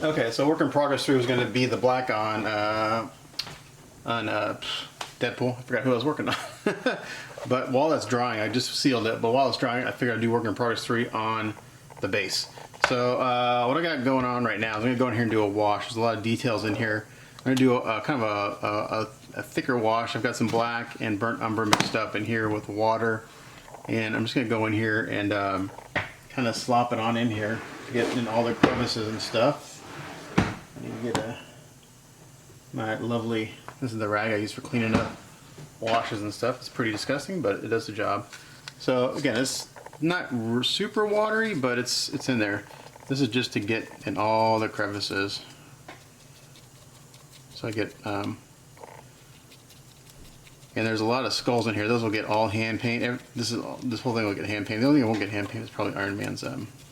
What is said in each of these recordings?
Okay, so work in progress 3 was going to be the black on Deadpool. I forgot who I was working on. But while that's drying, I just sealed it. But while it's drying, I figured I'd do work in progress 3 on the base. So what I got going on right now is I'm going to go in here and do a wash. There's a lot of details in here. I'm going to do a kind of a thicker wash. I've got some black and burnt umber mixed up in here with water. And I'm just going to go in here and kind of slop it on in here to get in all the crevices and stuff. I need to get my lovely, this is the rag I use for cleaning up washes and stuff. It's pretty disgusting, but it does the job. So again, it's not super watery, but it's in there. This is just to get in all the crevices. So I get, and there's a lot of skulls in here. Those will get all hand paint. This whole thing will get hand paint. The only thing I won't get hand paint is probably Iron Man's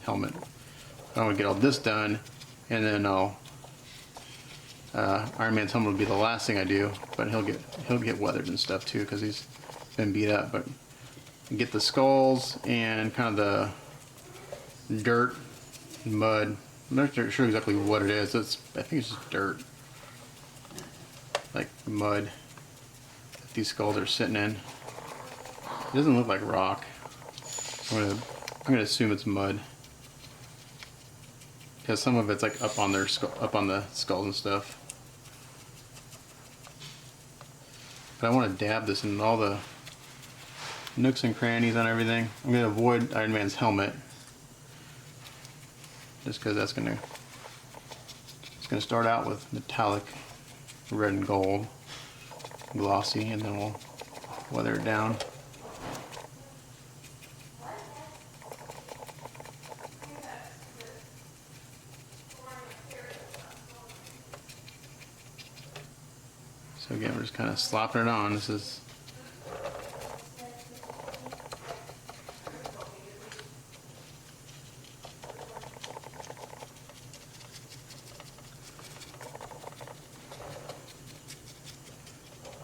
helmet. I want to get all this done, and then I'll Iron Man's helmet would be the last thing I do, but he'll get weathered and stuff too because he's been beat up. But get the skulls and kind of the dirt, mud. I'm not sure exactly what it is. I think it's just dirt, like mud that these skulls are sitting in. It doesn't look like rock. I'm gonna assume it's mud because some of it's like up on the skulls and stuff. But I want to dab this in all the nooks and crannies on everything. I'm going to avoid Iron Man's helmet just because it's going to start out with metallic red and gold, glossy, and then we'll weather it down. So again, we're just kind of slopping it on. This is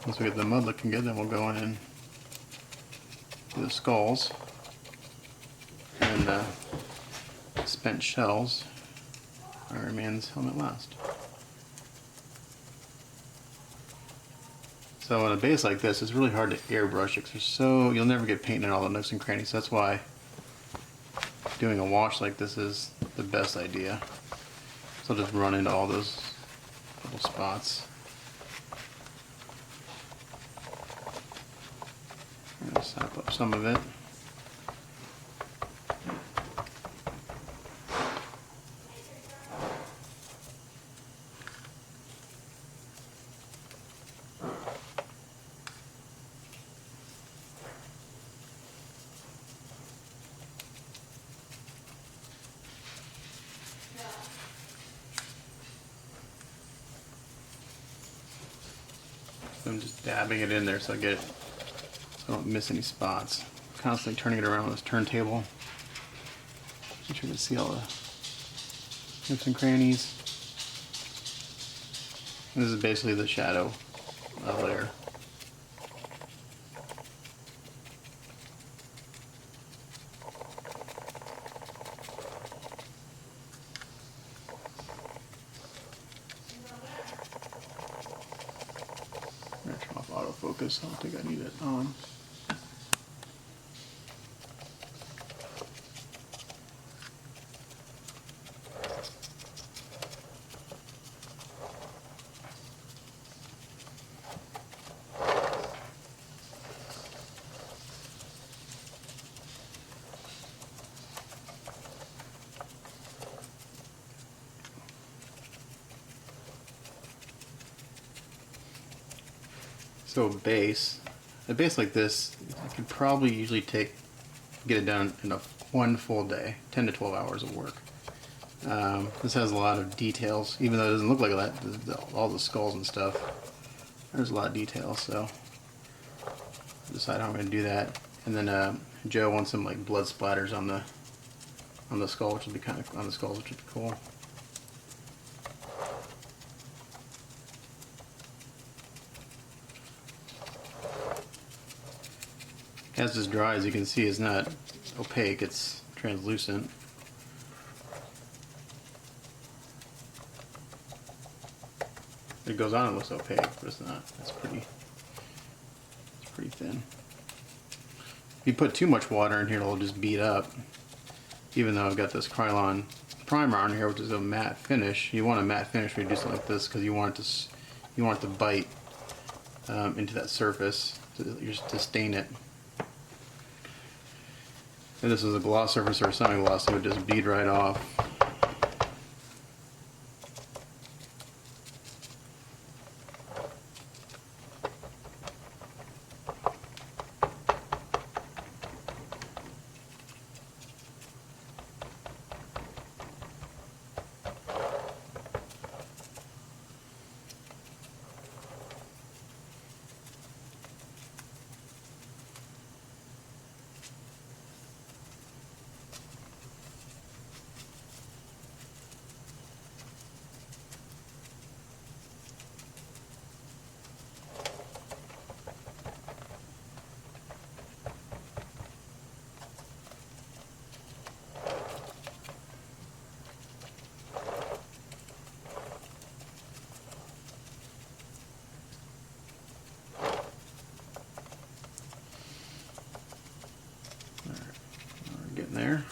once we get the mud looking good, then we'll go in and do the skulls and the spent shells. Iron Man's helmet last. So on a base like this, it's really hard to airbrush it because you'll never get paint in all the nooks and crannies. So that's why doing a wash like this is the best idea. So I'll just run into all those little spots. I'm going to sap up some of it. I'm just dabbing it in there so I don't miss any spots. Constantly turning it around with this turntable. Make sure to see all the nooks and crannies. And this is basically the shadow layer. I'm gonna turn off autofocus. I don't think I need it on. So a base like this, I could probably usually get it done in one full day, 10 to 12 hours of work. This has a lot of details, even though it doesn't look like that, all the skulls and stuff. There's a lot of detail, so I'll decide how I'm going to do that. And then Joe wants some like blood splatters on the skull, which would be on the skulls, which would be cool. As this dries, you can see it's not opaque, it's translucent. It goes on, it looks opaque, but it's not. It's pretty thin. If you put too much water in here, it'll just beat up. Even though I've got this Krylon primer on here, which is a matte finish, you want a matte finish when you do something like this because you want it to bite into that surface to stain it. If this was a gloss surface or a semi-gloss, it would just bead right off. Getting there.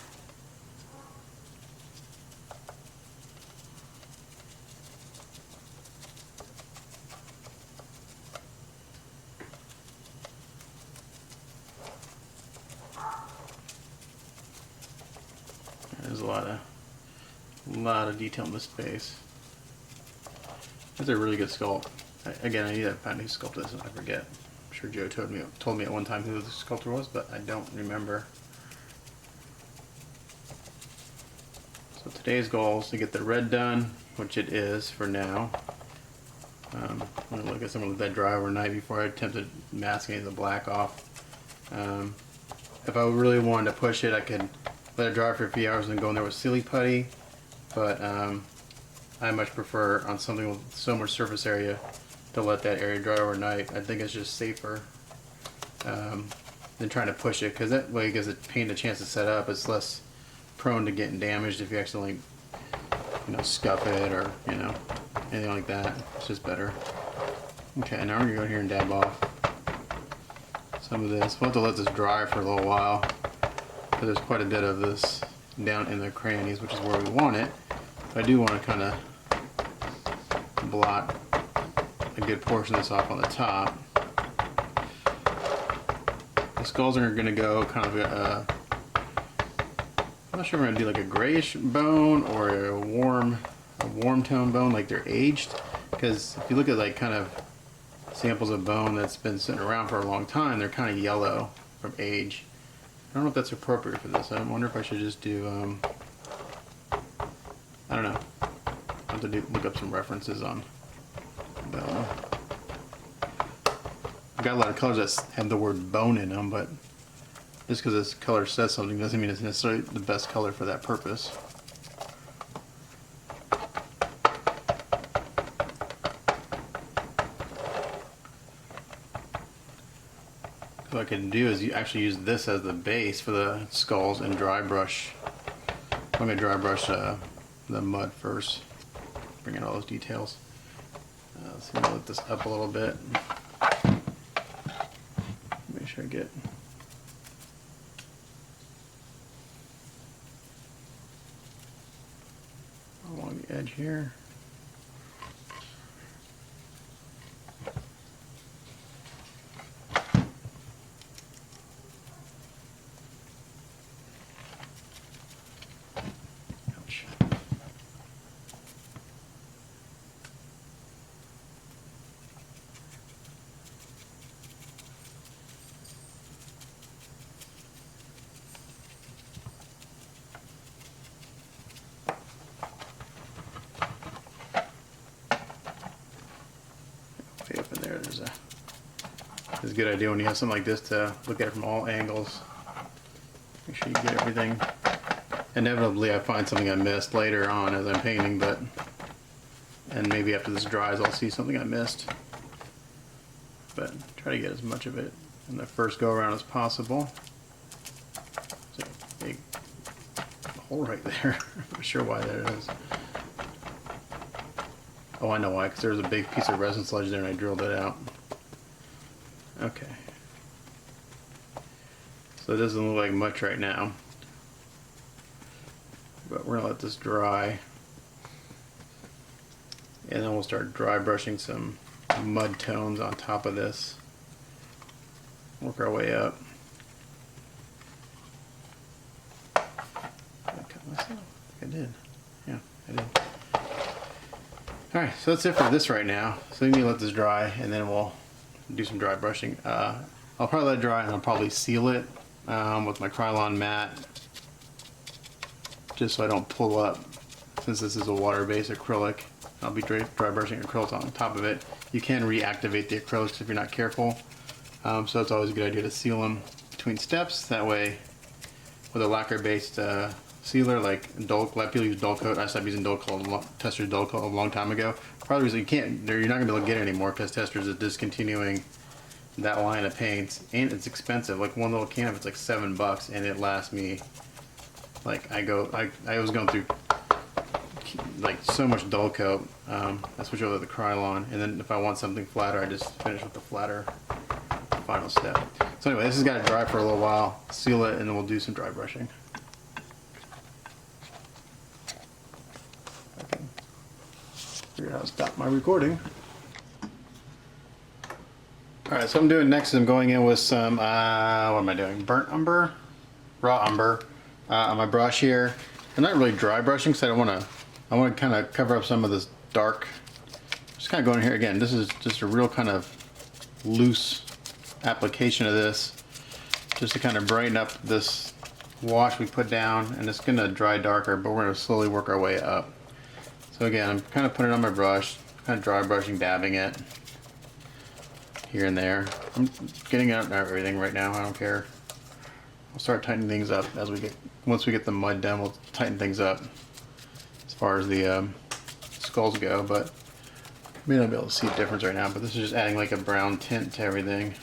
There's a lot of detail in this face. That's a really good sculpt. Again, I need to find who sculpted this, and I forget. I'm sure Joe told me at one time who the sculptor was, but I don't remember. So today's goal is to get the red done, which it is for now. I'm going to look at some of that dry overnight before I attempt to mask any of the black off. If I really wanted to push it, I could let it dry for a few hours and go in there with silly putty, but I much prefer on something with so much surface area to let that area dry overnight. I think it's just safer than trying to push it, because that way it gives the paint a chance to set up. It's less prone to getting damaged if you accidentally, scuff it or, anything like that. It's just better. Okay, now we're gonna go here and dab off some of this. We'll have to let this dry for a little while, because there's quite a bit of this down in the crannies, which is where we want it. But I do want to kind of blot a good portion of this off on the top. The skulls are going to go kind of I'm not sure if we're going to do like a grayish bone or a warm tone bone, like they're aged. Because if you look at like kind of samples of bone that's been sitting around for a long time, they're kind of yellow from age. I don't know if that's appropriate for this. I wonder if I should just do, I don't know. I'll have to look up some references on bone. I've got a lot of colors that have the word bone in them, but just because this color says something doesn't mean it's necessarily the best color for that purpose. What I can do is actually use this as the base for the skulls and dry brush. I'm going to dry brush the mud first, bring in all those details. Let's see, I'm going to lift this up a little bit. Make sure I get along the edge here. Up in there, it's a good idea when you have something like this to look at it from all angles. Make sure you get everything. Inevitably I find something I missed later on as I'm painting, and maybe after this dries I'll see something I missed. But try to get as much of it in the first go around as possible. There's a big hole right there. I'm not sure why that is. Oh, I know why, because there was a big piece of resin sludge there and I drilled it out. Okay. So it doesn't look like much right now. But we're gonna let this dry. And then we'll start dry brushing some mud tones on top of this. Work our way up. Did I cut myself? I think I did. Yeah, I did. Alright, so that's it for this right now. So we need to let this dry and then we'll do some dry brushing. I'll probably let it dry and I'll probably seal it with my Krylon mat, just so I don't pull up. Since this is a water-based acrylic, I'll be dry brushing acrylics on top of it. You can reactivate the acrylics if you're not careful. So it's always a good idea to seal them between steps. That way, with a lacquer-based sealer like Dull, a lot of people use Dull Coat. I stopped using Dull Coat, Tester's Dull Coat a long time ago. Probably reason you're not gonna be able to get it anymore because Tester's is discontinuing that line of paints, and it's expensive. Like one little can of it's like $7, and it lasts me. Like I was going through like so much Dull Coat. I switch over to the Krylon, and then if I want something flatter, I just finish with the flatter final step. So anyway, this has got to dry for a little while, seal it, and then we'll do some dry brushing. Okay. Figure out how to stop my recording. Alright, so what I'm doing next is I'm going in with some, what am I doing? Burnt umber? Raw umber on my brush here. I'm not really dry brushing because I want to kind of cover up some of this dark. Just kind of going here again. This is just a real kind of loose application of this, just to kind of brighten up this wash we put down, and it's going to dry darker, but we're going to slowly work our way up. So again, I'm kind of putting it on my brush, kind of dry brushing, dabbing it here and there. I'm getting out everything right now, I don't care. I'll start tightening things up as once we get the mud done, we'll tighten things up as far as the skulls go, but you may not be able to see a difference right now, but this is just adding like a brown tint to everything.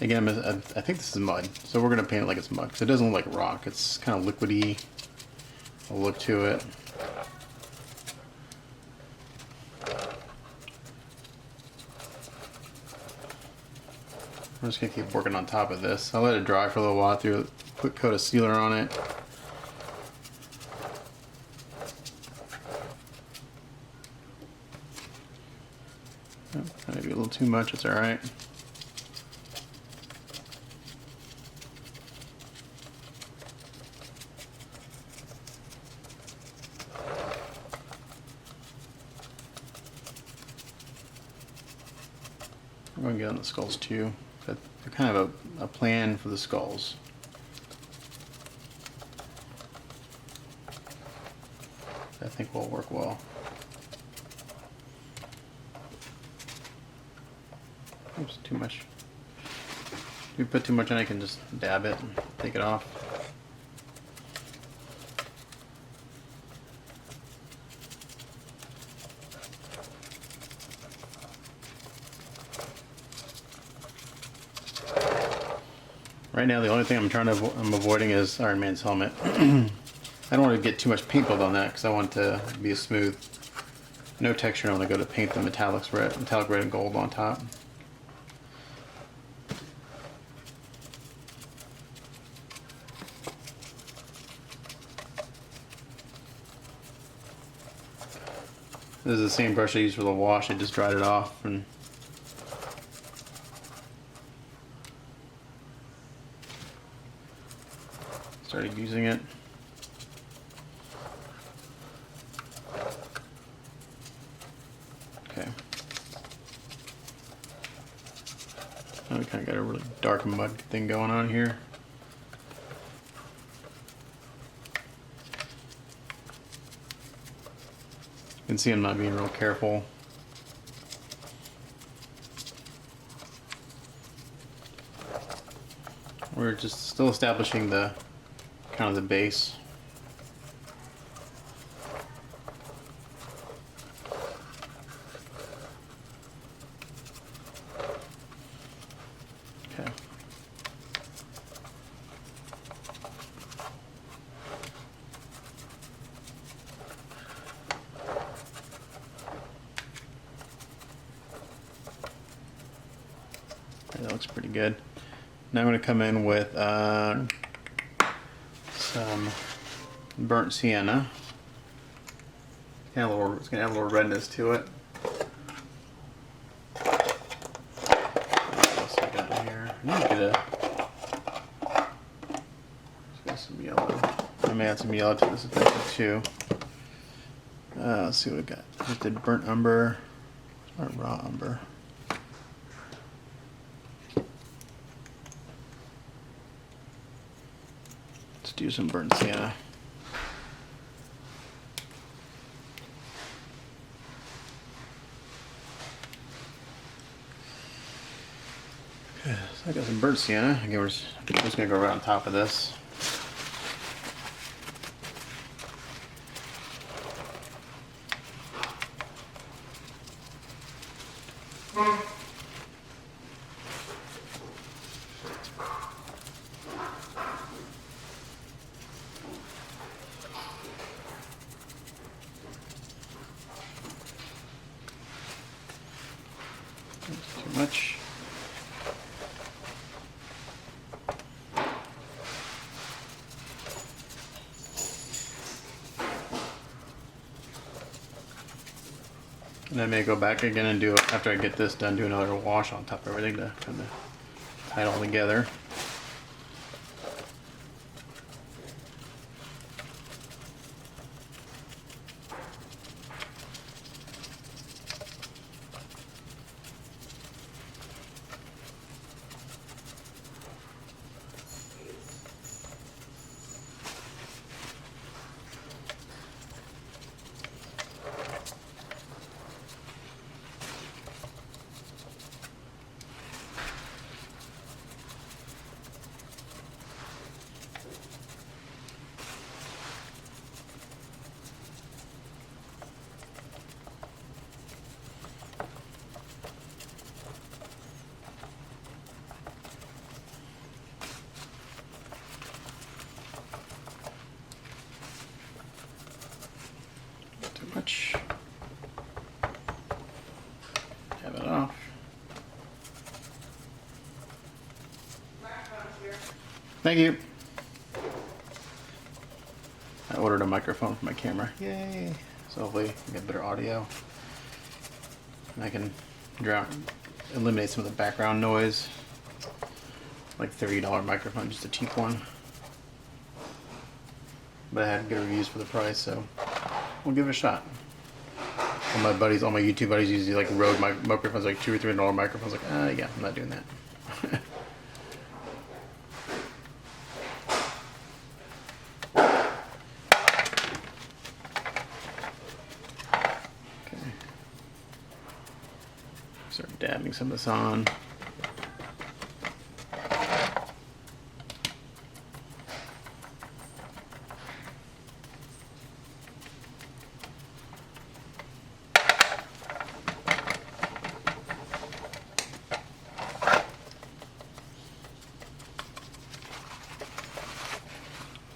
Again, I think this is mud, so we're going to paint it like it's mud, because it doesn't look like rock. It's kind of liquidy, a look to it. I'm just going to keep working on top of this. I'll let it dry for a little while, through a quick coat of sealer on it. Oh, maybe a little too much, it's alright. I'm going to get on the skulls too. But kind of a plan for the skulls. I think will work well. Oops, too much. If you put too much on, I can just dab it and take it off. Right now, the only thing I'm avoiding is Iron Man's helmet. I don't want to get too much paint build on that because I want it to be a smooth, no texture. I want to go to paint the metallic red and gold on top. This is the same brush I used for the wash. I just dried it off and started using it. Okay. Now we kind of got a really dark mud thing going on here. You can see I'm not being real careful. We're just still establishing the kind of the base. Okay. That looks pretty good. Now I'm going to come in with some burnt sienna. It's going to add a little redness to it. What else I got in here? I need to get some yellow. I may add some yellow to this effect too. Let's see what we got. Just did burnt umber. Or raw umber. Let's do some burnt sienna. Okay, so I got some burnt sienna. Again, we're just gonna go right on top of this. Too much. And I may go back again and do, after I get this done, do another wash on top of everything to kind of tie it all together. Too much. Have it off. Thank you. I ordered a microphone for my camera. Yay! So hopefully I get better audio. And I can eliminate some of the background noise. Like $30 microphone, just a cheap one. But I had good reviews for the price, so we'll give it a shot. All my YouTube buddies usually like Rode microphones, like $2 or $3 microphones. Like, yeah, I'm not doing that. Okay. Start dabbing some of this on.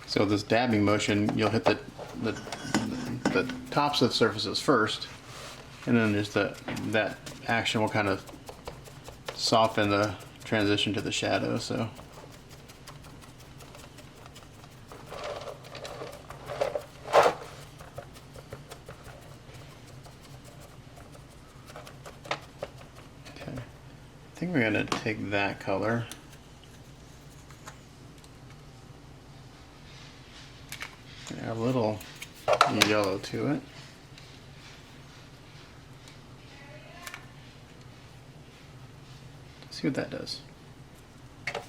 So this dabbing motion, you'll hit the tops of surfaces first, and then there's that action will kind of soften the transition to the shadow. So okay, I think we're gonna take that color. Add a little yellow to it. See what that does. Can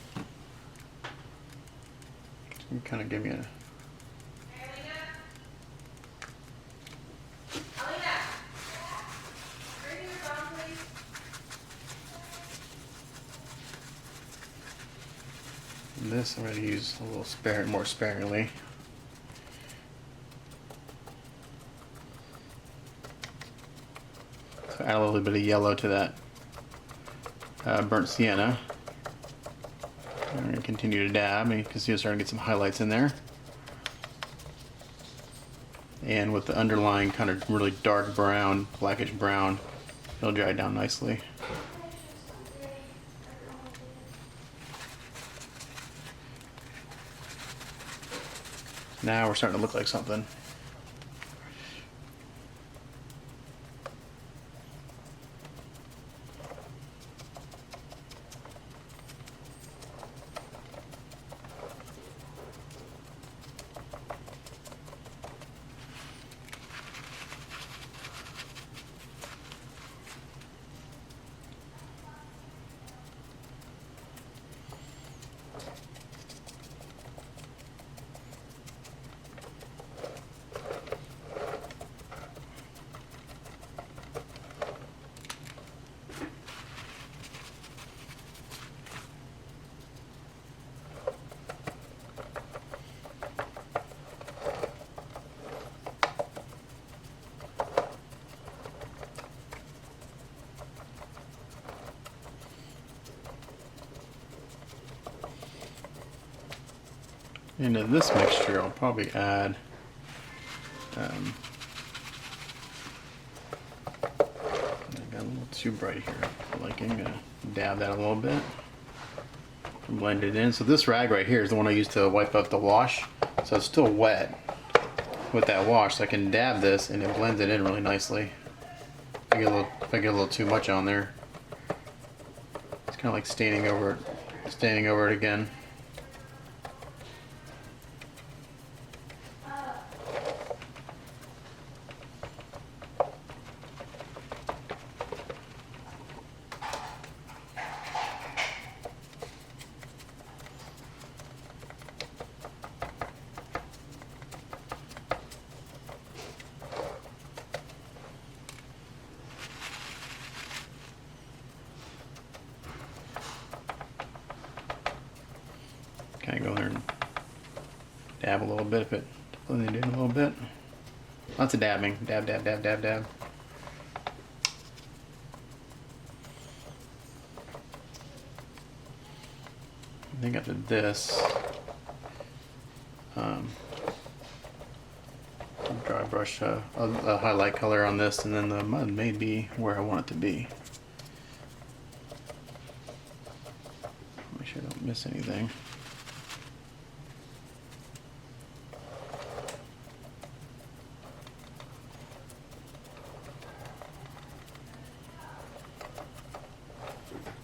kind of give me a this I'm going to use a little more sparingly. So add a little bit of yellow to that burnt sienna. I'm going to continue to dab, and you can see I'm starting to get some highlights in there. And with the underlying kind of really dark brown, blackish brown, it'll dry down nicely. Now we're starting to look like something. Into this mixture, I'll probably add I got a little too bright here. I'm gonna dab that a little bit and blend it in. So this rag right here is the one I used to wipe up the wash. So it's still wet with that wash, so I can dab this and it blends it in really nicely. If I get a little too much on there, it's kind of like staining over it again. Kind of go there and dab a little bit if it blends it in a little bit. Lots of dabbing. Dab, dab, dab, dab, dab. I think after this, dry brush a highlight color on this, and then the mud may be where I want it to be. Make sure I don't miss anything.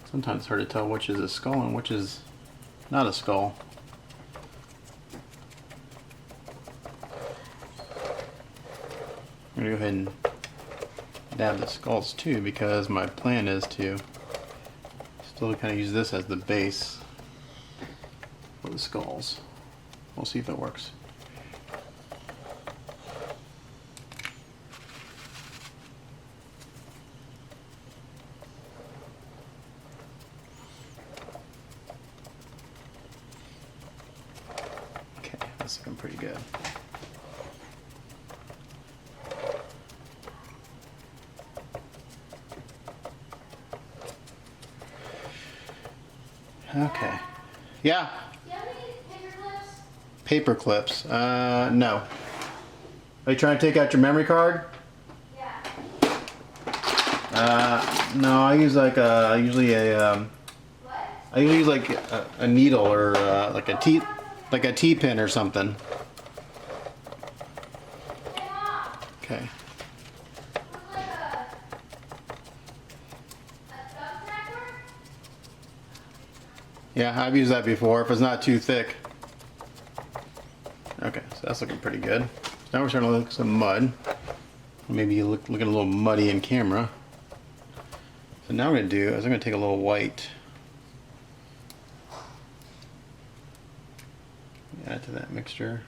Sometimes it's hard to tell which is a skull and which is not a skull. I'm gonna go ahead and dab the skulls too, because my plan is to still kind of use this as the base for the skulls. We'll see if it works. That's looking pretty good. Okay. Yeah. Do you have any paper clips? Paper clips. No. Are you trying to take out your memory card? Yeah. No. I use like usually a What? I usually use like a needle or like a T-pin or something. Hey, Mom. Okay. Looks like a thumbtacker? Yeah, I've used that before. If it's not too thick. Okay, so that's looking pretty good. So now we're starting to look like some mud. Maybe looking a little muddy in camera. So now what I'm going to do is I'm going to take a little white, add to that mixture.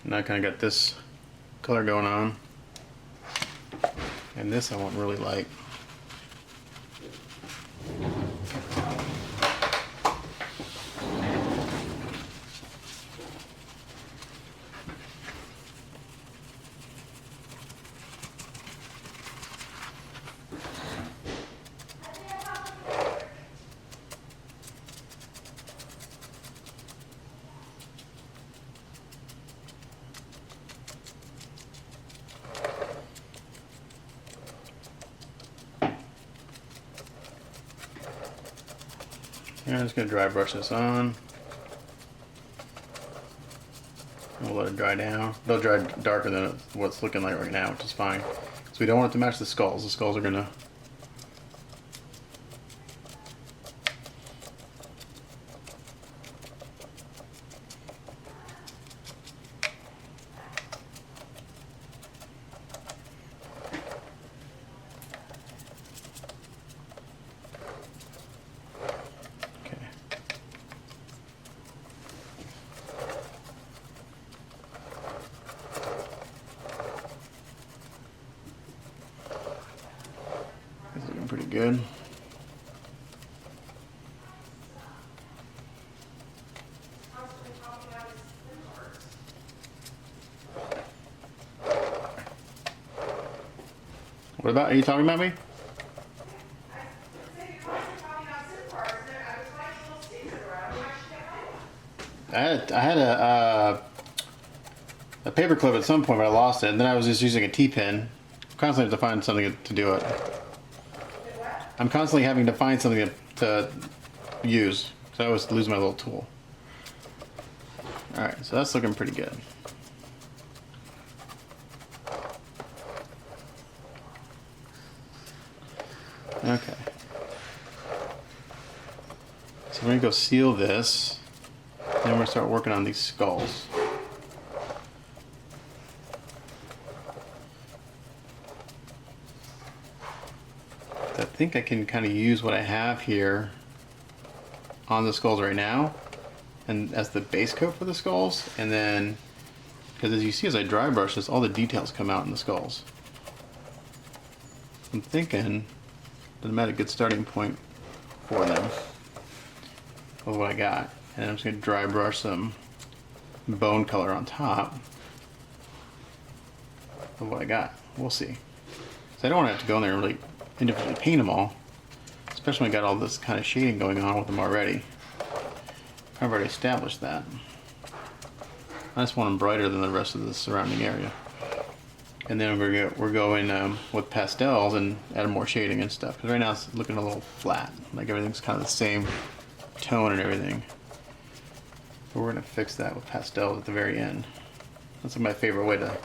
Now I kind of got this color going on, and this I want really light. And I'm just going to dry brush this on. We'll let it dry down. They'll dry darker than what it's looking like right now, which is fine. So we don't want it to match the skulls. The skulls are going to... It's looking pretty good. What about, are you talking about me? I had a paper clip at some point, but I lost it, and then I was just using a T-pin. I'm constantly have to find something to do it. I'm constantly having to find something to use, so I always lose my little tool. Alright, so that's looking pretty good. Okay. So we're going to go seal this, and then we're going to start working on these skulls. I think I can kind of use what I have here on the skulls right now and as the base coat for the skulls, and then because as you see as I dry brush this, all the details come out in the skulls. I'm thinking that I'm at a good starting point for them of what I got, and I'm just going to dry brush some bone color on top of what I got. We'll see. So I don't want to have to go in there and really individually paint them all, especially when I got all this kind of shading going on with them already. I've already established that. I just want them brighter than the rest of the surrounding area. And then we're going with pastels and add more shading and stuff. Because right now it's looking a little flat, like everything's kind of the same tone and everything. But we're going to fix that with pastels at the very end. That's my favorite way to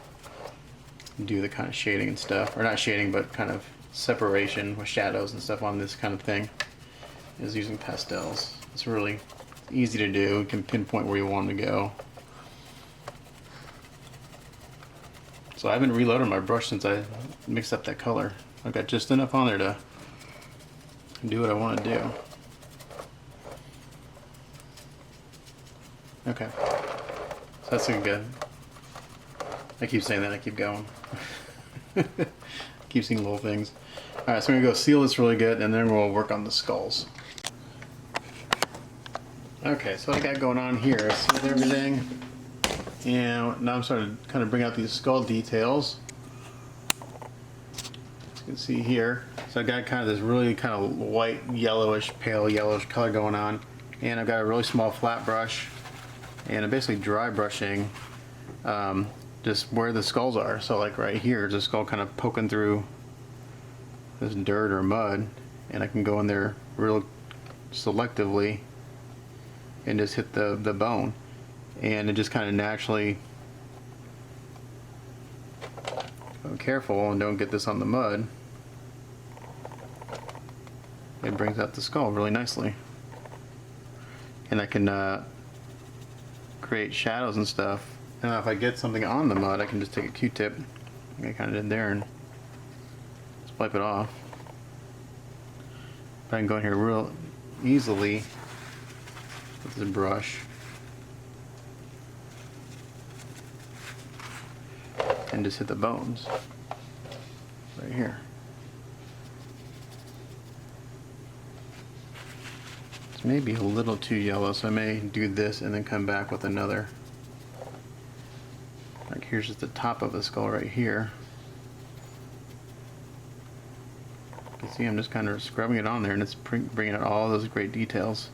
do the kind of shading and stuff, or not shading, but kind of separation with shadows and stuff on this kind of thing, is using pastels. It's really easy to do. You can pinpoint where you want them to go. So I haven't reloaded my brush since I mixed up that color. I've got just enough on there to do what I want to do. Okay, so that's looking good. I keep saying that, I keep going. Keep seeing little things. Alright, so I'm going to go seal this really good, and then we'll work on the skulls. Okay, so what I got going on here is sealed everything. And now I'm starting to kind of bring out these skull details. As you can see here. So I got kind of this really kind of white, yellowish, pale yellowish color going on. And I've got a really small flat brush. And I'm basically dry brushing just where the skulls are. So like right here, there's a skull kind of poking through this dirt or mud. And I can go in there real selectively and just hit the bone. And it just kind of naturally, be careful and don't get this on the mud, it brings out the skull really nicely. And I can create shadows and stuff. And if I get something on the mud, I can just take a Q-tip, like I kind of did there, and just wipe it off. But I can go in here real easily with this brush and just hit the bones right here. It's maybe a little too yellow, so I may do this and then come back with another. Like here's just the top of the skull right here. You can see I'm just kind of scrubbing it on there, and it's bringing out all those great details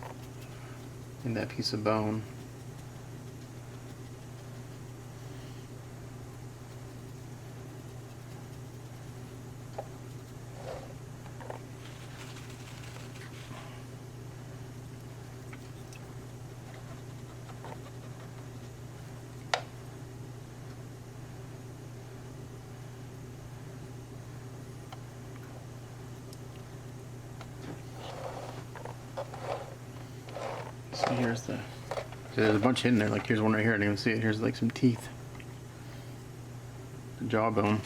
in that piece of bone. see, here's the. So there's a bunch hidden there. Like here's one right here. I didn't even see it. Here's like some teeth. The jawbone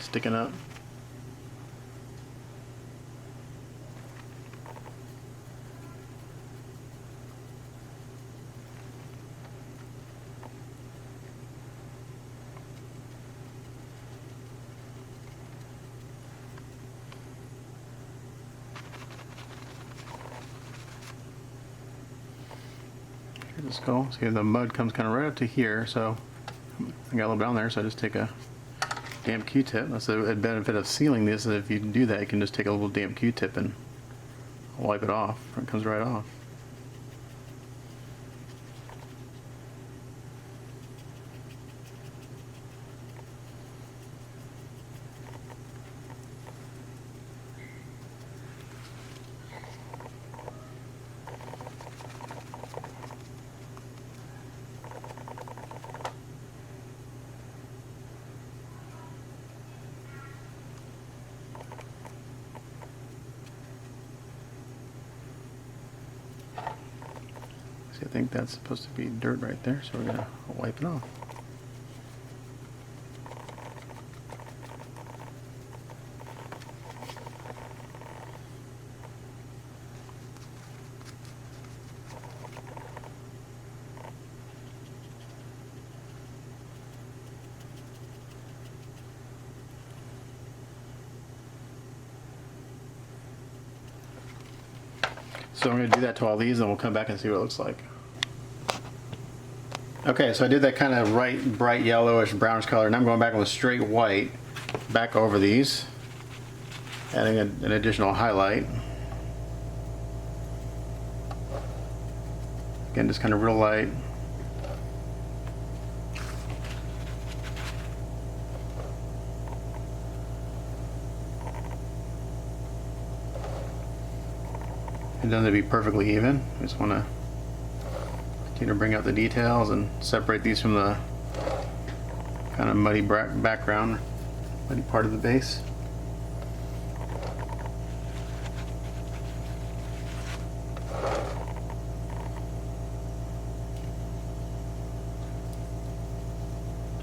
sticking up. Here's the skull. See, the mud comes kind of right up to here, so I got a little bit on there, so I just take a damp Q-tip. That's the benefit of sealing this, is if you do that, you can just take a little damp Q-tip and wipe it off. It comes right off. I think that's supposed to be dirt right there, so we're gonna wipe it off. So I'm going to do that to all these, and we'll come back and see what it looks like. Okay, so I did that kind of bright yellowish brownish color, and I'm going back with straight white back over these, adding an additional highlight. Again, just kind of real light. It doesn't be perfectly even. I just want to continue to bring out the details and separate these from the kind of muddy background, muddy part of the base.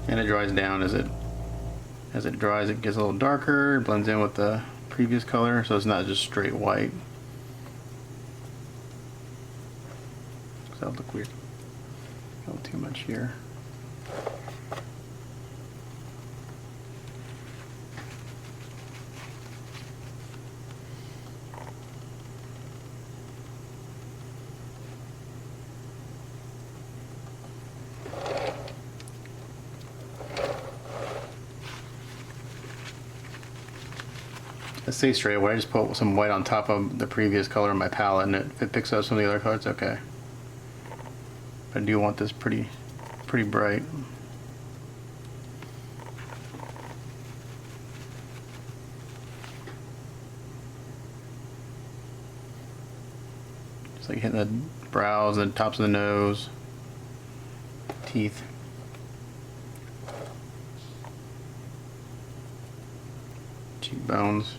And it dries down as it dries. It gets a little darker, it blends in with the previous color, so it's not just straight white. That would look weird. A little too much here. I say straight away, I just put some white on top of the previous color in my palette, and if it picks up some of the other colors, okay. I do want this pretty bright. Just like hitting the brows and tops of the nose, teeth. Cheekbones.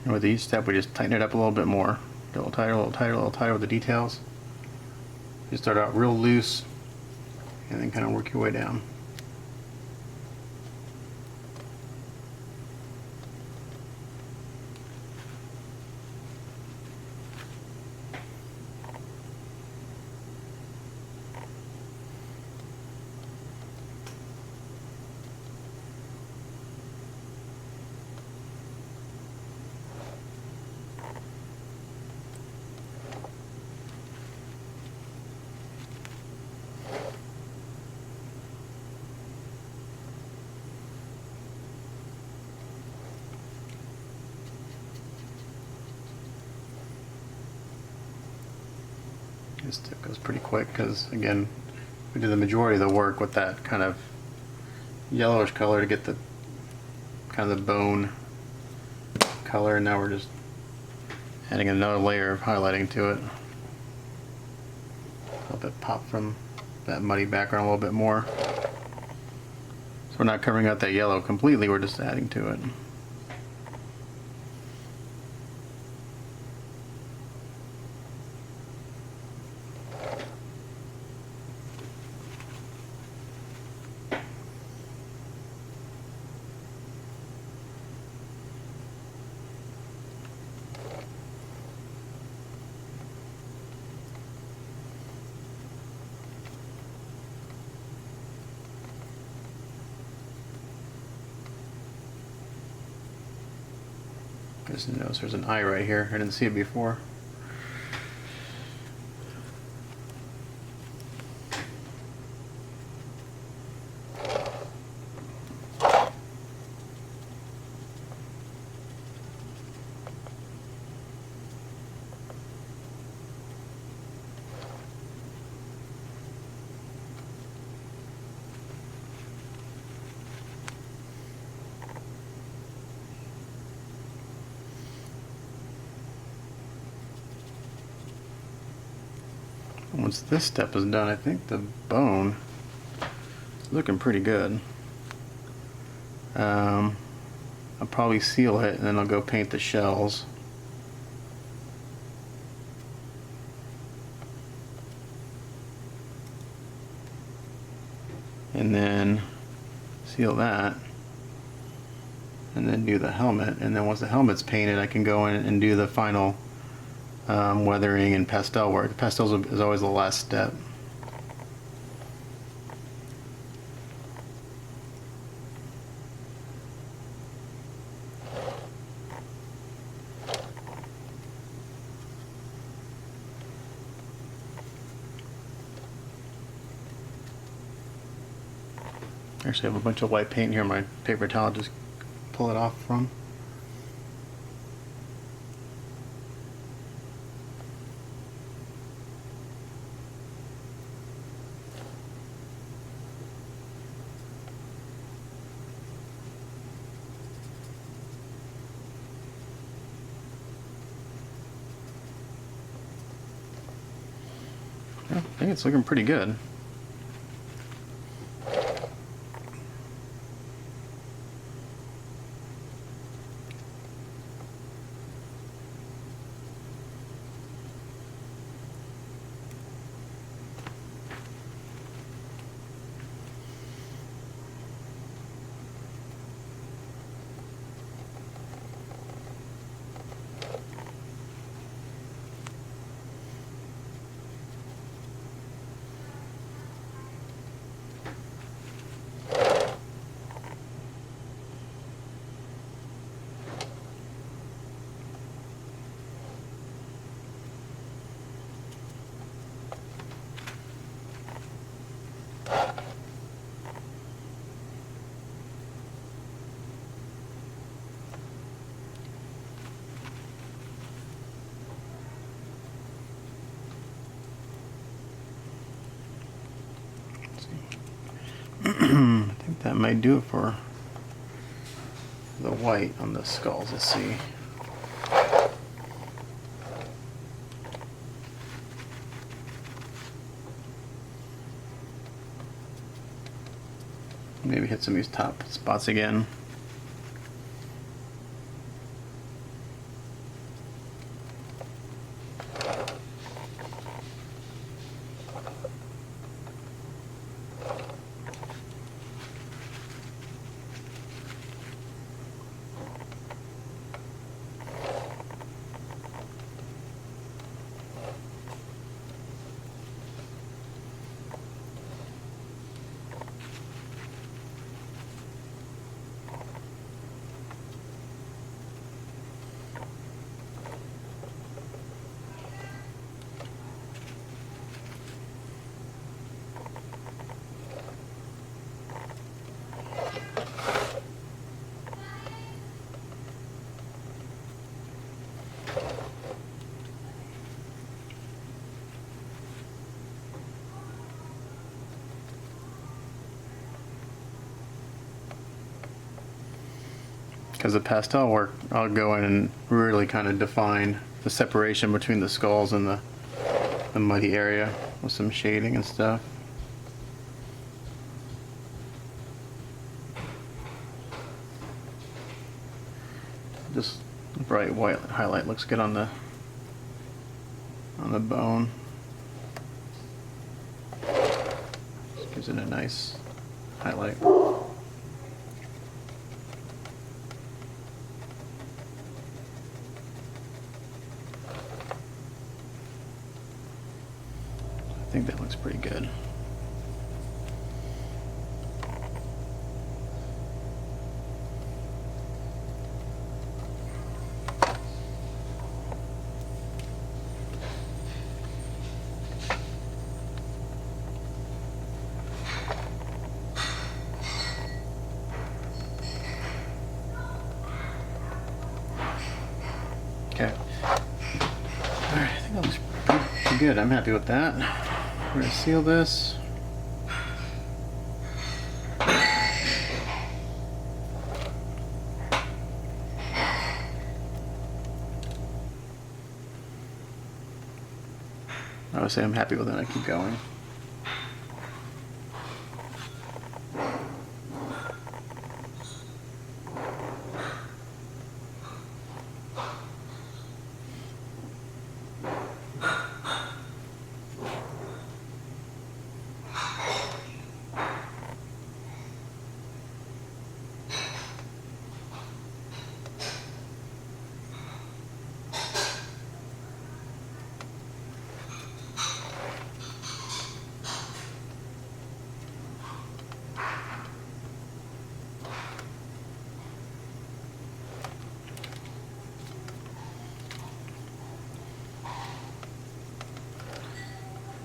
And with each step, we just tighten it up a little bit more. Get a little tighter, a little tighter, a little tighter with the details. You start out real loose, and then kind of work your way down. This tip goes pretty quick because, again, we do the majority of the work with that kind of yellowish color to get the kind of the bone color. And now we're just adding another layer of highlighting to it. Help it pop from that muddy background a little bit more. So we're not covering out that yellow completely, we're just adding to it. Just notice there's an eye right here. I didn't see it before. Once this step is done, I think the bone is looking pretty good. I'll probably seal it and then I'll go paint the shells. And then seal that. And then do the helmet. And then once the helmet's painted, I can go in and do the final weathering and pastel work. Pastels is always the last step. Actually, I have a bunch of white paint here. My paper towel, just pull it off from. I think it's looking pretty good. I think that might do it for the white on the skulls. Let's see. Maybe hit some of these top spots again. because the pastel work, I'll go in and really kind of define the separation between the skulls and the muddy area with some shading and stuff. Just bright white highlight looks good on the bone. Just gives it a nice highlight. I think that looks pretty good. Okay. Alright, I think that looks pretty good. I'm happy with that. We're gonna seal this. I would say I'm happy with it. I keep going.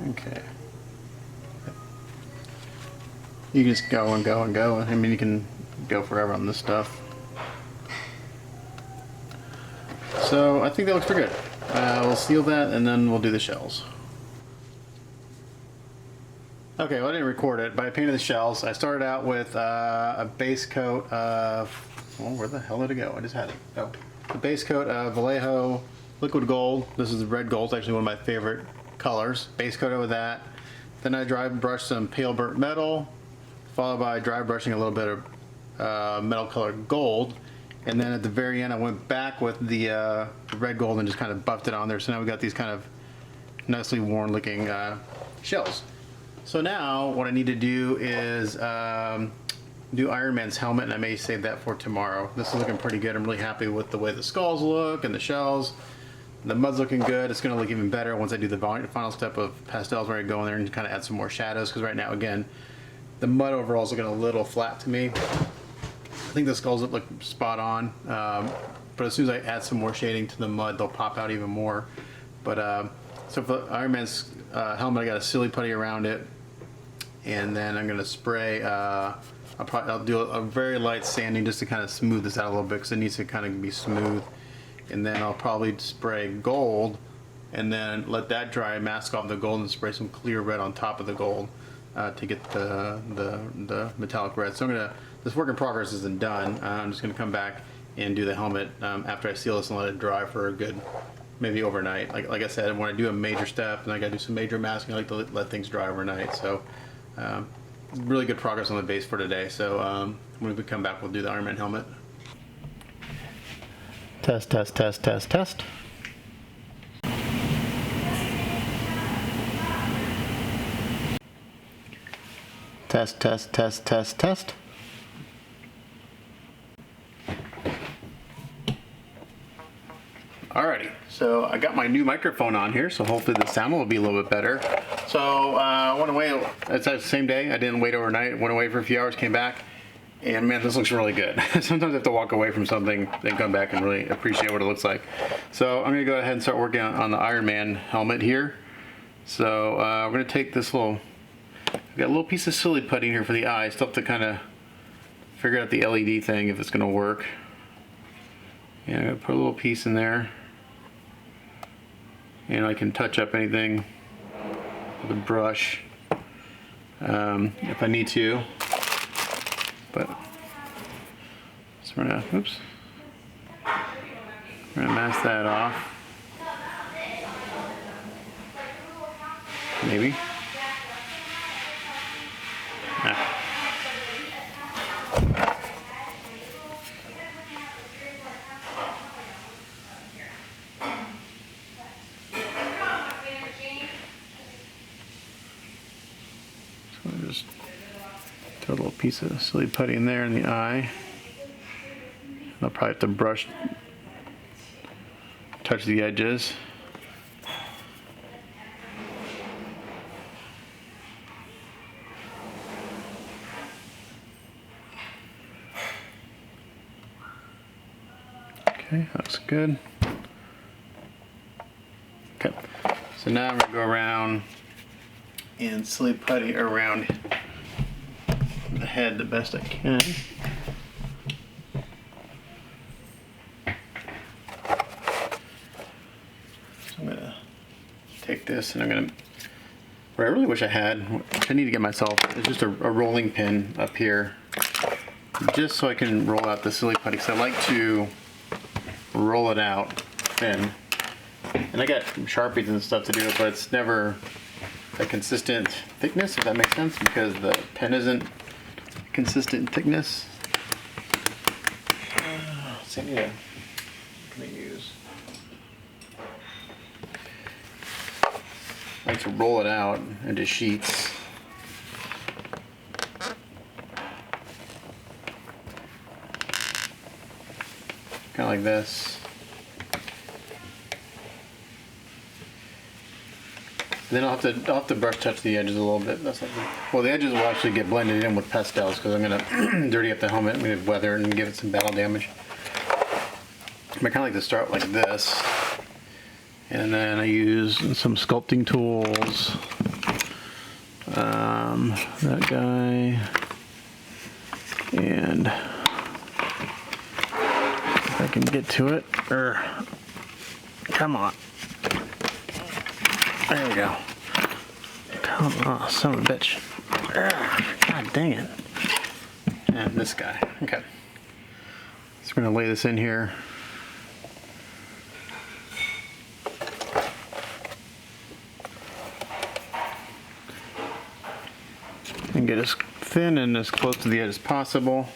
Okay. You can just go and go and go. I mean, you can go forever on this stuff. So I think that looks pretty good. We'll seal that and then we'll do the shells. Okay, well I didn't record it, but I painted the shells. I started out with a base coat of, well, where the hell did it go? I just had it. Oh, the base coat of Vallejo liquid gold. This is red gold. It's actually one of my favorite colors. Base coat over that. Then I dry brushed some pale burnt metal, followed by dry brushing a little bit of metal colored gold. And then at the very end I went back with the red gold and just kind of buffed it on there. So now we got these kind of nicely worn looking shells. So now what I need to do is do Iron Man's helmet, and I may save that for tomorrow. This is looking pretty good. I'm really happy with the way the skulls look and the shells. The mud's looking good. It's going to look even better once I do the final step of pastels, where I go in there and kind of add some more shadows, because right now, again, the mud overall is looking a little flat to me. I think the skulls look spot on, but as soon as I add some more shading to the mud, they'll pop out even more. But so for Iron Man's helmet, I got a silly putty around it, and then I'm going to spray. I'll do a very light sanding just to kind of smooth this out a little bit, because it needs to kind of be smooth. And then I'll probably spray gold and then let that dry, mask off the gold, and spray some clear red on top of the gold to get the metallic red. So this work in progress isn't done. I'm just gonna come back and do the helmet after I seal this and let it dry for a good, maybe overnight. Like I said, when I do a major step and I gotta do some major masking, I like to let things dry overnight. So really good progress on the base for today. So when we come back, we'll do the Iron Man helmet. Test, test, test, test, test. Test, test, test, test, test. Alrighty, so I got my new microphone on here, so hopefully the sound will be a little bit better. So I went away, it's the same day, I didn't wait overnight, went away for a few hours, came back, and man, this looks really good. Sometimes I have to walk away from something, then come back and really appreciate what it looks like. So I'm gonna go ahead and start working on the Iron Man helmet here. So we're gonna take this I've got a little piece of silly putty here for the eye. Still have to kind of figure out the LED thing, if it's gonna work. And I'm gonna put a little piece in there. And I can touch up anything with a brush if I need to. But so we're gonna, oops, I'm gonna mask that off. Maybe. Ah. So I'll just throw a little piece of silly putty in there in the eye. I'll probably have to brush, touch the edges. Okay, that's good. Okay, so now I'm gonna go around and silly putty around the head the best I can. So I'm gonna take this and I'm gonna, what I really wish I had, which I need to get myself, is just a rolling pin up here, just so I can roll out the silly putty, because I like to roll it out thin. And I got Sharpies and stuff to do it, but it's never a consistent thickness, if that makes sense, because the pen isn't consistent thickness. So I need to, what can I use? I like to roll it out into sheets. Kind of like this. Then I'll have to brush touch the edges a little bit. That's not good. Well, the edges will actually get blended in with pastels because I'm gonna dirty up the helmet. I'm gonna weather it and give it some battle damage. But I kind of like to start like this, and then I use some sculpting tools. That guy, and if I can get to it, come on. There we go. Come on, son of a bitch. God dang it. And this guy. Okay. So we're going to lay this in here. And get as thin and as close to the edge as possible.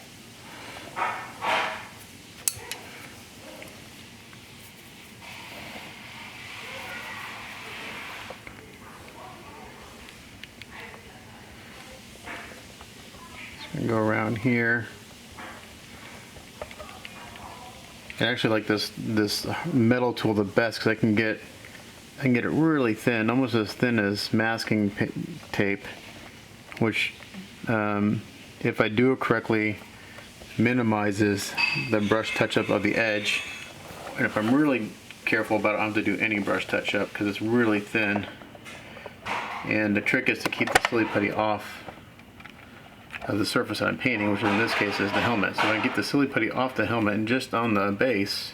Go around here. I actually like this metal tool the best because I can get it really thin, almost as thin as masking tape, which if I do it correctly minimizes the brush touch up of the edge. And if I'm really careful about it, I don't have to do any brush touch up because it's really thin. And the trick is to keep the silly putty off of the surface that I'm painting, which in this case is the helmet. So when I get the silly putty off the helmet and just on the base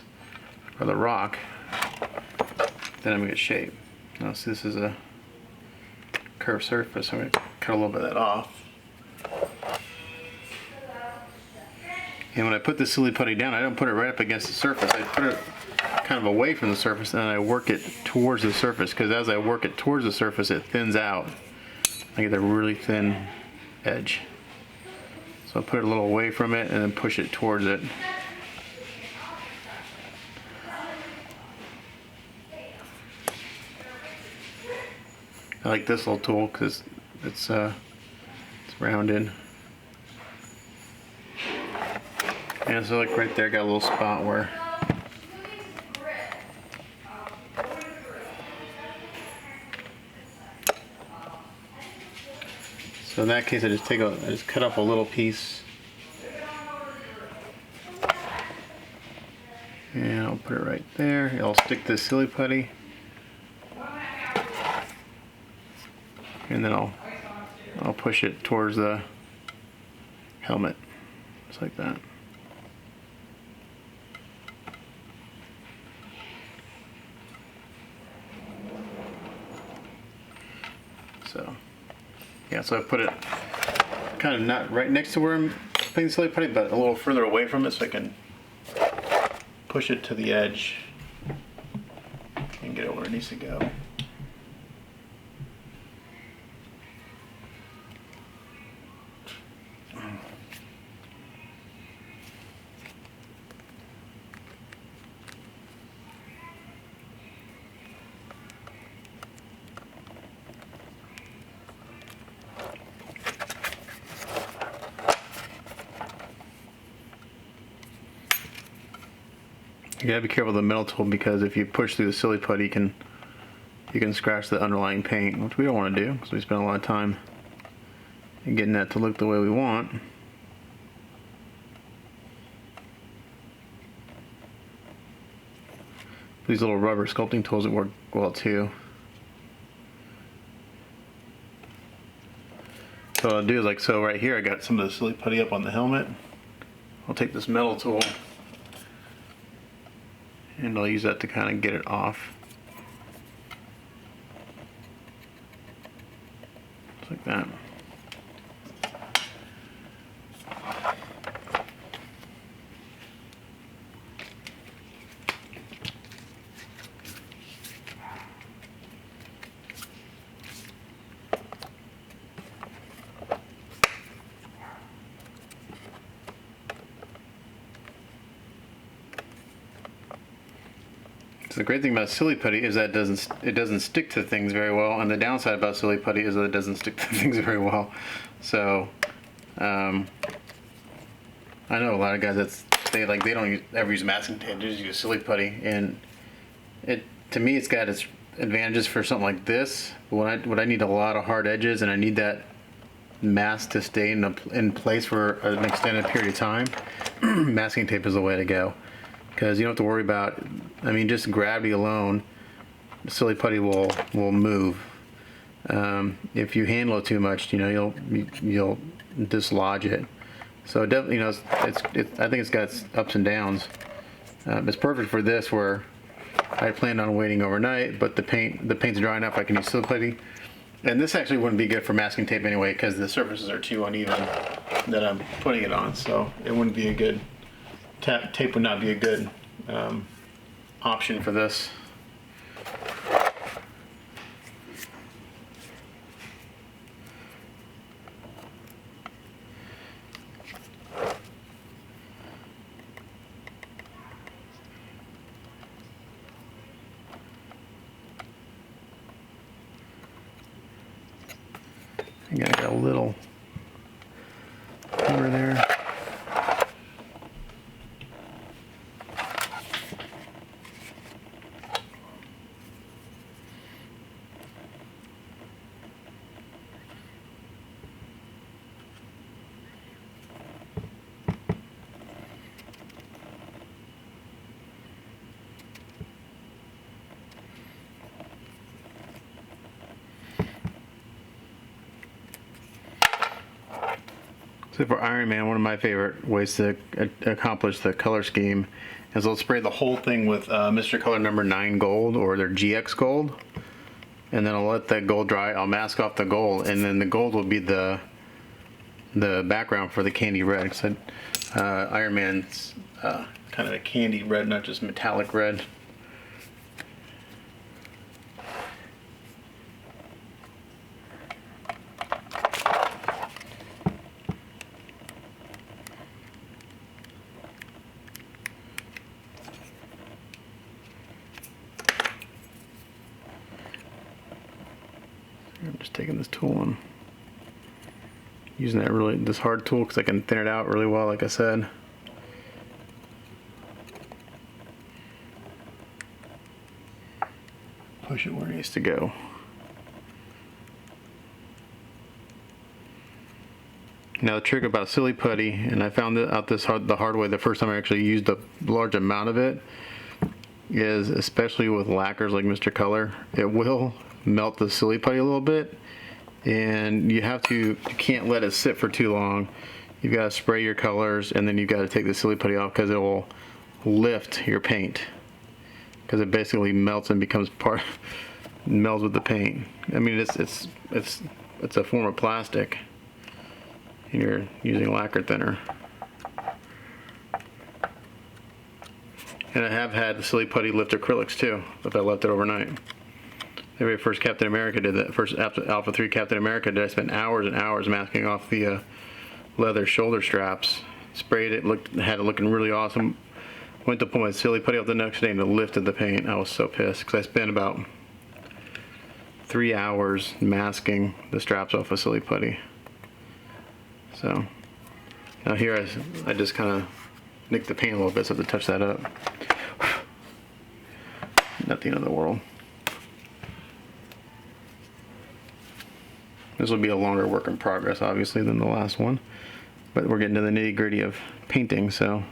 or the rock, then I'm in good shape. Now, so this is a curved surface, so I'm going to cut a little bit of that off. And when I put the silly putty down, I don't put it right up against the surface. I put it kind of away from the surface, and I work it towards the surface, because as I work it towards the surface, it thins out. I get a really thin edge. So I'll put it a little away from it and then push it towards it. I like this little tool because it's rounded. And so like right there, got a little spot where so in that case, I just cut up a little piece, and I'll put it right there. I'll stick this silly putty, and then I'll push it towards the helmet, just like that. So. Yeah, so I put it kind of not right next to where I'm putting the silly putty, but a little further away from it so I can push it to the edge needs to go. You gotta be careful with the metal tool because if you push through the silly putty, you can scratch the underlying paint, which we don't want to do because we spend a lot of time in getting that to look the way we want. These little rubber sculpting tools that work well too. So what I'll do is like so right here I got some of the silly putty up on the helmet. I'll take this metal tool and I'll use that to kind of get it off. Just like that. So the great thing about silly putty is that it doesn't stick to things very well, and the downside about silly putty is that it doesn't stick to things very well. So I know a lot of guys they don't ever use masking tape; they just use silly putty, and to me it's got its advantages for something like this. But when I need a lot of hard edges and I need that mask to stay in place for an extended period of time, masking tape is the way to go. Because you don't have to worry about, I mean, just gravity alone, silly putty will move. If you handle it too much, you'll dislodge it. So definitely, I think it's got ups and downs. It's perfect for this where I planned on waiting overnight, but the paint's dry enough I can use silly putty. And this actually wouldn't be good for masking tape anyway because the surfaces are too uneven that I'm putting it on. So it wouldn't be a good. Tape would not be a good option for this. Again, I got a little cover there. So for Iron Man, one of my favorite ways to accomplish the color scheme is I'll spray the whole thing with Mr. Color number 9 gold or their GX gold, and then I'll let that gold dry. I'll mask off the gold, and then the gold will be the background for the candy red. So Iron Man's kind of a candy red, not just metallic red. I'm just taking this tool and using this hard tool because I can thin it out really well, like I said. Push it where it needs to go. Now the trick about silly putty, and I found out the hard way the first time I actually used a large amount of it, is especially with lacquers like Mr. Color, it will melt the silly putty a little bit, and you can't let it sit for too long. You've got to spray your colors, and then you've got to take the silly putty off because it will lift your paint, because it basically melts and becomes melds with the paint. I mean, it's a form of plastic, and you're using lacquer thinner. And I have had the silly putty lift acrylics too if I left it overnight. The very first Captain America did that. First Alpha 3 Captain America did. I spent hours and hours masking off the leather shoulder straps. Sprayed it, had it looking really awesome. Went to pull my silly putty out the next day and it lifted the paint. I was so pissed because I spent about 3 hours masking the straps off a silly putty. So now here I just kind of nicked the paint a little bit, so I have to touch that up. Not the end of the world. This will be a longer work in progress, obviously, than the last one. But we're getting to the nitty-gritty of painting, so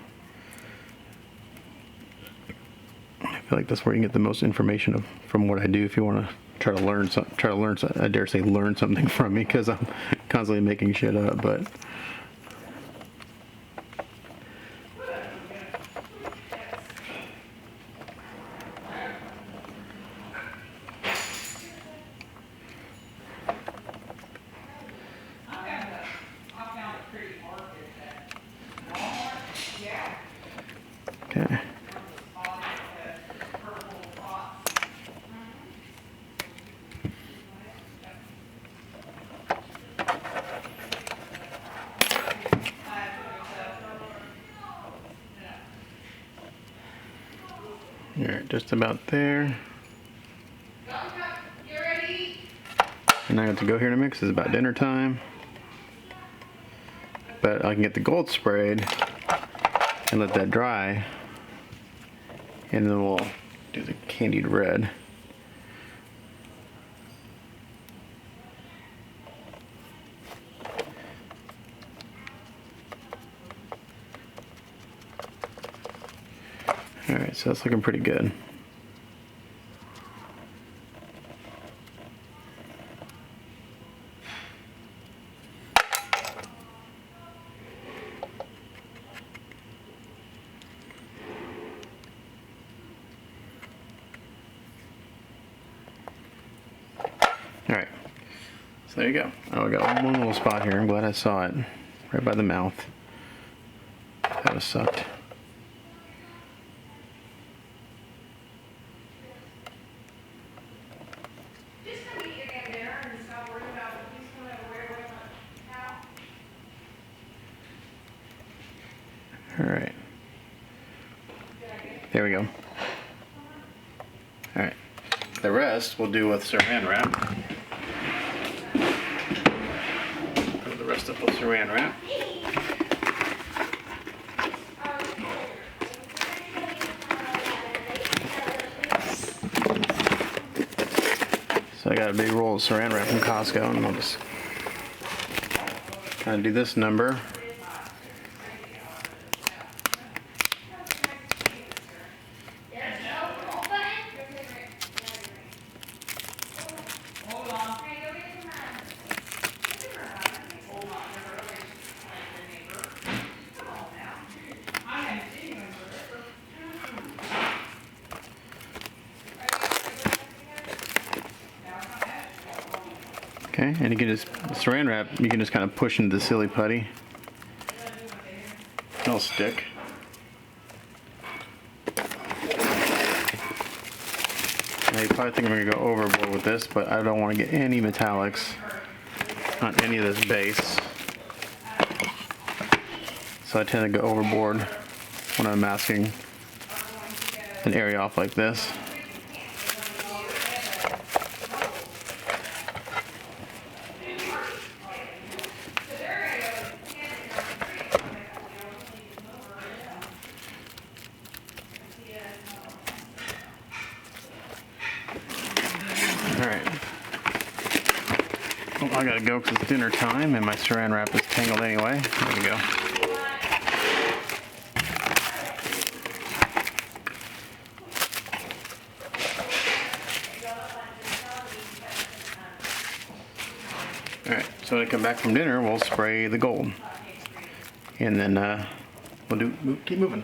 I feel like that's where you can get the most information from what I do. If you want to try to learn, I dare say learn something from me, because I'm constantly making shit up. But okay. All right, just about there. And I got to go here in a minute because it's about dinner time. But I can get the gold sprayed and let that dry, and then we'll do the candied red. Alright, so that's looking pretty good. Alright, so there you go. Oh, I got one little spot here. I'm glad I saw it. Right by the mouth. That would have sucked. Alright. There we go. Alright. The rest we'll do with saran wrap. Put the rest up with saran wrap. So I got a big roll of saran wrap from Costco, and I'll just kind of do this number. Okay, and you can just, saran wrap, you can just kind of push into the silly putty. It'll stick. Now you probably think I'm going to go overboard with this, but I don't want to get any metallics on any of this base. So I tend to go overboard when I'm masking an area off like this. Alright. Well, I gotta go because it's dinner time and my saran wrap is tangled anyway. There we go. Alright, so when I come back from dinner, we'll spray the gold. And then we'll keep moving.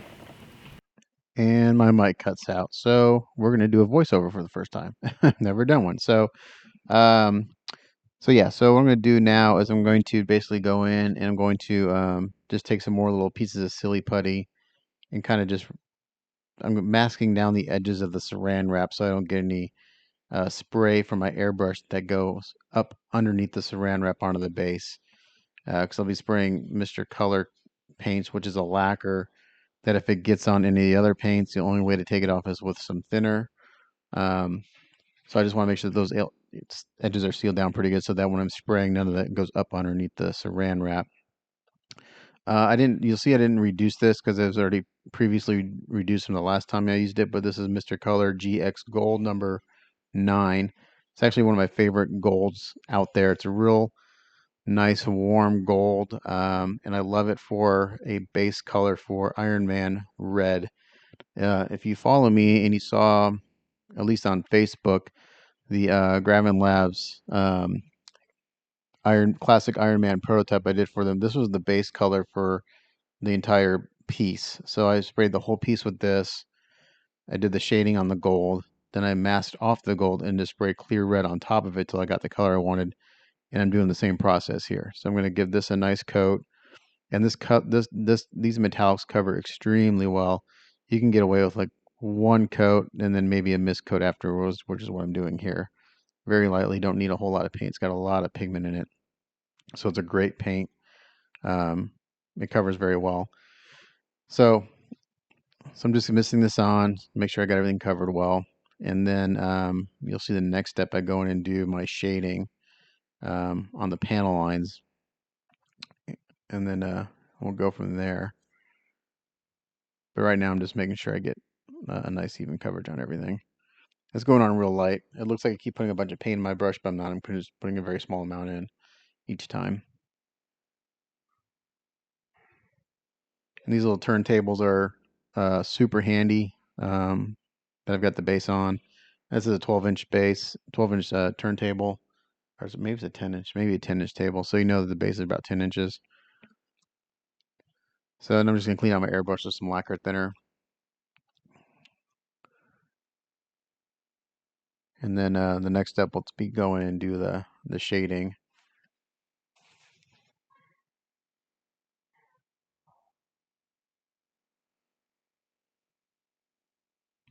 And my mic cuts out. So we're going to do a voiceover for the first time. Never done one. So yeah, so what I'm going to do now is I'm going to basically go in and I'm going to just take some more little pieces of silly putty and kind of just, I'm masking down the edges of the saran wrap so I don't get any spray from my airbrush that goes up underneath the saran wrap onto the base. Because I'll be spraying Mr. Color paints, which is a lacquer that if it gets on any other paints, the only way to take it off is with some thinner. Um, so I just want to make sure that those edges are sealed down pretty good so that when I'm spraying, none of that goes up underneath the saran wrap. You'll see I didn't reduce this because it was already previously reduced from the last time I used it, but this is Mr. Color GX Gold number 9. It's actually one of my favorite golds out there. It's a real nice warm gold, and I love it for a base color for Iron Man red. If you follow me and you saw, at least on Facebook, the Gravin Labs classic Iron Man prototype I did for them, this was the base color for the entire piece. So I sprayed the whole piece with this. I did the shading on the gold. Then I masked off the gold and just sprayed clear red on top of it till I got the color I wanted. And I'm doing the same process here. So I'm going to give this a nice coat. And these metallics cover extremely well. You can get away with like one coat and then maybe a mist coat afterwards, which is what I'm doing here. Very lightly, don't need a whole lot of paint. It's got a lot of pigment in it. So it's a great paint. It covers very well. So I'm just missing this on, make sure I got everything covered well. And then you'll see the next step, I go in and do my shading on the panel lines. And then we'll go from there. But right now I'm just making sure I get a nice even coverage on everything. It's going on real light. It looks like I keep putting a bunch of paint in my brush, but I'm not. I'm just putting a very small amount in each time. And these little turntables are super handy that I've got the base on. This is a 12-inch base, 12-inch turntable. Or maybe it's a 10-inch, maybe a 10-inch table. So you know that the base is about 10 inches. So then I'm just going to clean out my airbrush with some lacquer thinner. And then the next step will be going and do the shading.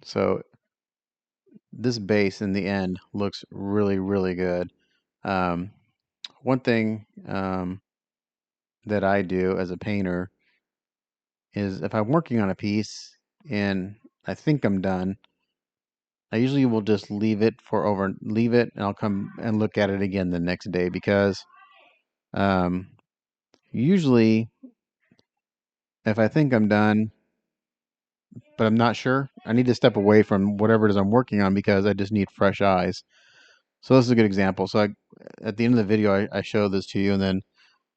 So this base in the end looks really, really good. One thing that I do as a painter is if I'm working on a piece and I think I'm done, I usually will just leave it and I'll come and look at it again the next day because um, usually if I think I'm done, but I'm not sure, I need to step away from whatever it is I'm working on because I just need fresh eyes. So this is a good example. So at the end of the video, I show this to you and then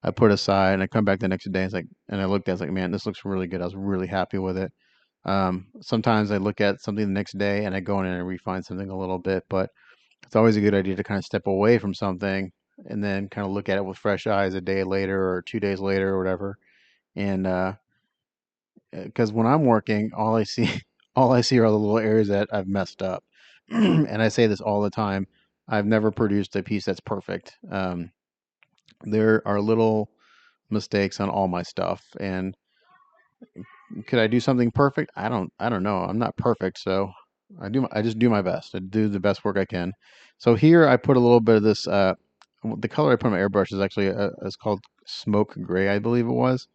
I put aside and I come back the next day. And I looked at it, it's like, man, this looks really good. I was really happy with it. Sometimes I look at something the next day and I go in and I refine something a little bit, but it's always a good idea to kind of step away from something and then kind of look at it with fresh eyes a day later or 2 days later or whatever. And because when I'm working, all I see, all I see are the little areas that I've messed up. And I say this all the time. I've never produced a piece that's perfect. There are little mistakes on all my stuff, and could I do something perfect? I don't know. I'm not perfect, so I just do my best. I do the best work I can. So here I put a little bit of this. The color I put on my airbrush is actually it's called smoke gray, I believe it was.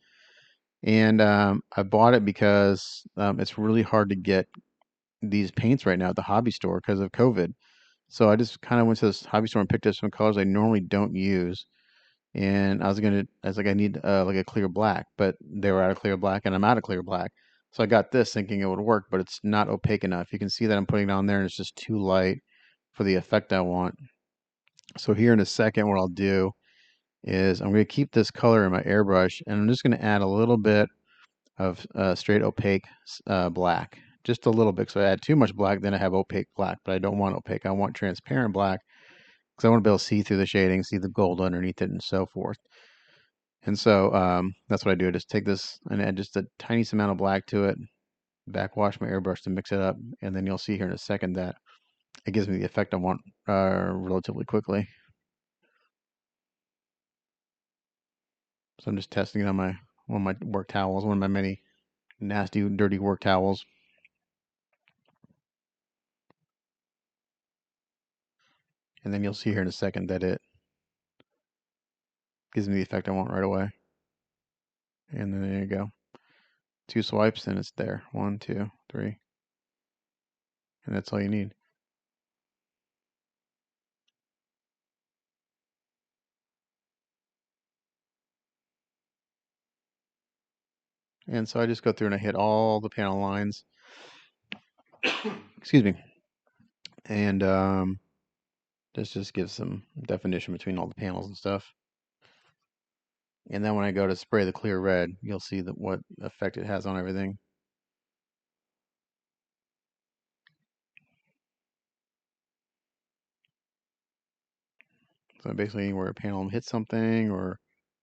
And I bought it because it's really hard to get these paints right now at the hobby store because of COVID. So I just kind of went to this hobby store and picked up some colors I normally don't use. And I was like, I need like a clear black, but they were out of clear black, and I'm out of clear black. So I got this thinking it would work, but it's not opaque enough. You can see that I'm putting it on there, and it's just too light for the effect I want. So here in a second, what I'll do is I'm going to keep this color in my airbrush, and I'm just going to add a little bit of straight opaque black, just a little bit. So I add too much black, then I have opaque black, but I don't want opaque. I want transparent black because I want to be able to see through the shading, see the gold underneath it, and so forth. And so that's what I do. I just take this and add just a tiniest amount of black to it, backwash my airbrush to mix it up, and then you'll see here in a second that it gives me the effect I want relatively quickly. So I'm just testing it on one of my work towels, one of my many nasty, dirty work towels. And then you'll see here in a second that it gives me the effect I want right away. And then there you go. 2 swipes and it's there. 1, 2, 3. And that's all you need. And so I just go through and I hit all the panel lines. Excuse me. And this just gives some definition between all the panels and stuff. And then when I go to spray the clear red, you'll see what effect it has on everything. So basically anywhere a panel hits something or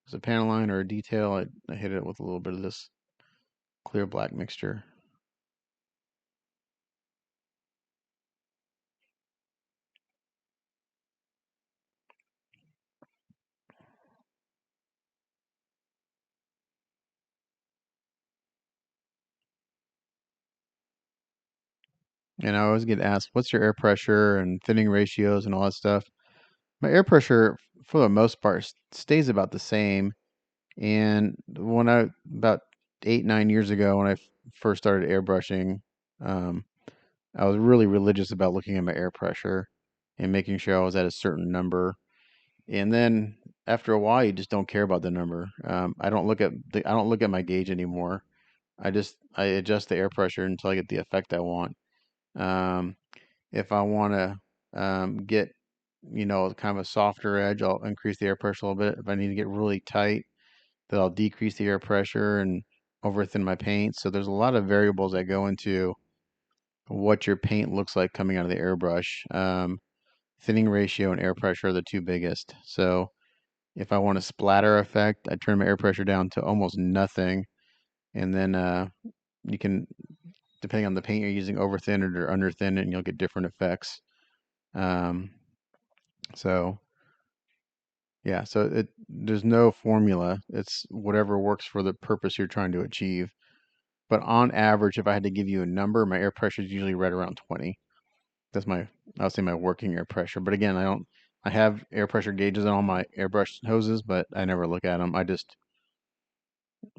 there's a panel line or a detail, I hit it with a little bit of this clear black mixture. And I always get asked, what's your air pressure and thinning ratios and all that stuff? My air pressure, for the most part, stays about the same. And about 8, 9 years ago, when I first started airbrushing, I was really religious about looking at my air pressure and making sure I was at a certain number. And then after a while, you just don't care about the number. I don't look at my gauge anymore. I adjust the air pressure until I get the effect I want. Um, if I want to get kind of a softer edge, I'll increase the air pressure a little bit. If I need to get really tight, then I'll decrease the air pressure and over thin my paint. So there's a lot of variables that go into what your paint looks like coming out of the airbrush. Thinning ratio and air pressure are the two biggest. So if I want a splatter effect, I turn my air pressure down to almost nothing, and then you can, depending on the paint you're using, over thin it or under thin it, and you'll get different effects. Um, so yeah, so there's no formula. It's whatever works for the purpose you're trying to achieve. But on average, if I had to give you a number, my air pressure is usually right around 20. That's I would say my working air pressure. But again, I have air pressure gauges on all my airbrush hoses, but I never look at them. I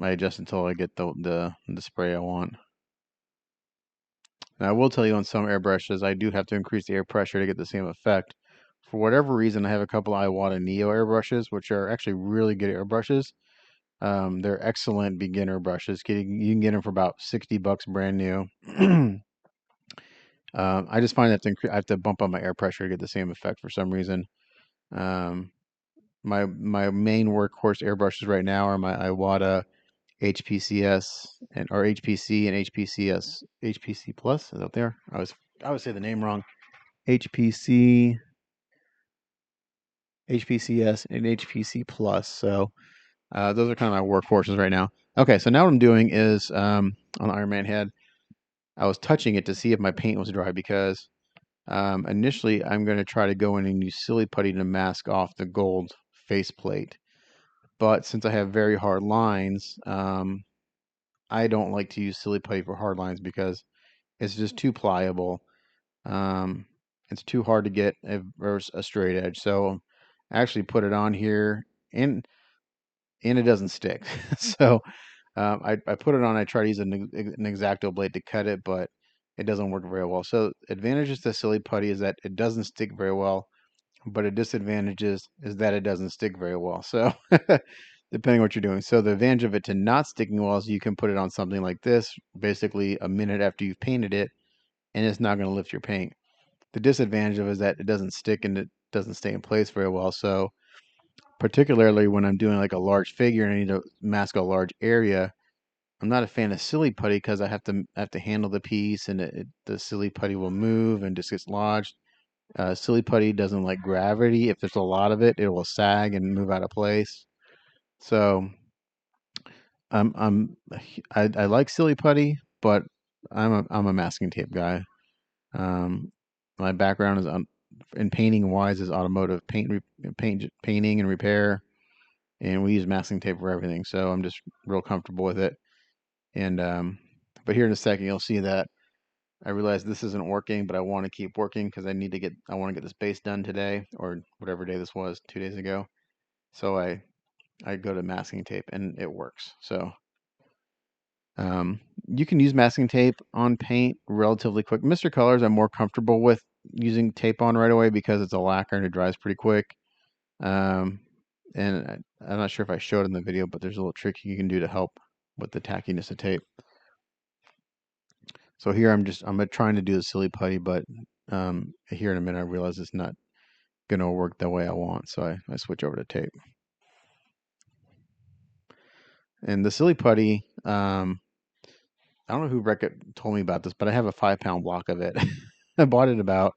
adjust until I get the spray I want. Now, I will tell you on some airbrushes, I do have to increase the air pressure to get the same effect. For whatever reason, I have a couple Iwata Neo airbrushes, which are actually really good airbrushes. They're excellent beginner brushes. You can get them for about $60 brand new. I just find that I have to bump up my air pressure to get the same effect for some reason. Um, my main workhorse airbrushes right now are my Iwata HPCS or HPC and HPC Plus. Is that there? I always say the name wrong. HPC, HPCS, and HPC Plus. So those are kind of my workhorses right now. Okay, so now what I'm doing is on the Iron Man head, I was touching it to see if my paint was dry because initially I'm going to try to go in and use Silly Putty to mask off the gold faceplate. But since I have very hard lines, I don't like to use Silly Putty for hard lines because it's just too pliable. Um, it's too hard to get a straight edge. So I actually put it on here and it doesn't stick. So I put it on. I try to use an X-Acto blade to cut it, but it doesn't work very well. So advantages to Silly Putty is that it doesn't stick very well, but a disadvantage is that it doesn't stick very well. So depending on what you're doing. So the advantage of it to not sticking well is you can put it on something like this, basically a minute after you've painted it, and it's not going to lift your paint. The disadvantage of it is that it doesn't stick and it doesn't stay in place very well. So particularly when I'm doing like a large figure and I need to mask a large area, I'm not a fan of Silly Putty because I have to handle the piece and the Silly Putty will move and just gets lodged. Silly Putty doesn't like gravity. If there's a lot of it, it will sag and move out of place. So I'm I'm I like Silly Putty, but I'm a masking tape guy. Um, my background is in painting wise is automotive painting and repair, and we use masking tape for everything. So I'm just real comfortable with it. And but here in a second, you'll see that I realized this isn't working, but I want to keep working because I want to get this base done today or whatever day this was, 2 days ago. So I go to masking tape and it works. So you can use masking tape on paint relatively quick. Mr. Colors I'm more comfortable with using tape on right away because it's a lacquer and it dries pretty quick. Um, I'm not sure if I showed in the video, but there's a little trick you can do to help with the tackiness of tape. So here I'm trying to do the silly putty, but here in a minute I realize it's not gonna work the way I want, so I switch over to tape. And the silly putty, I don't know who told me about this, but I have a 5-pound block of it. I bought it about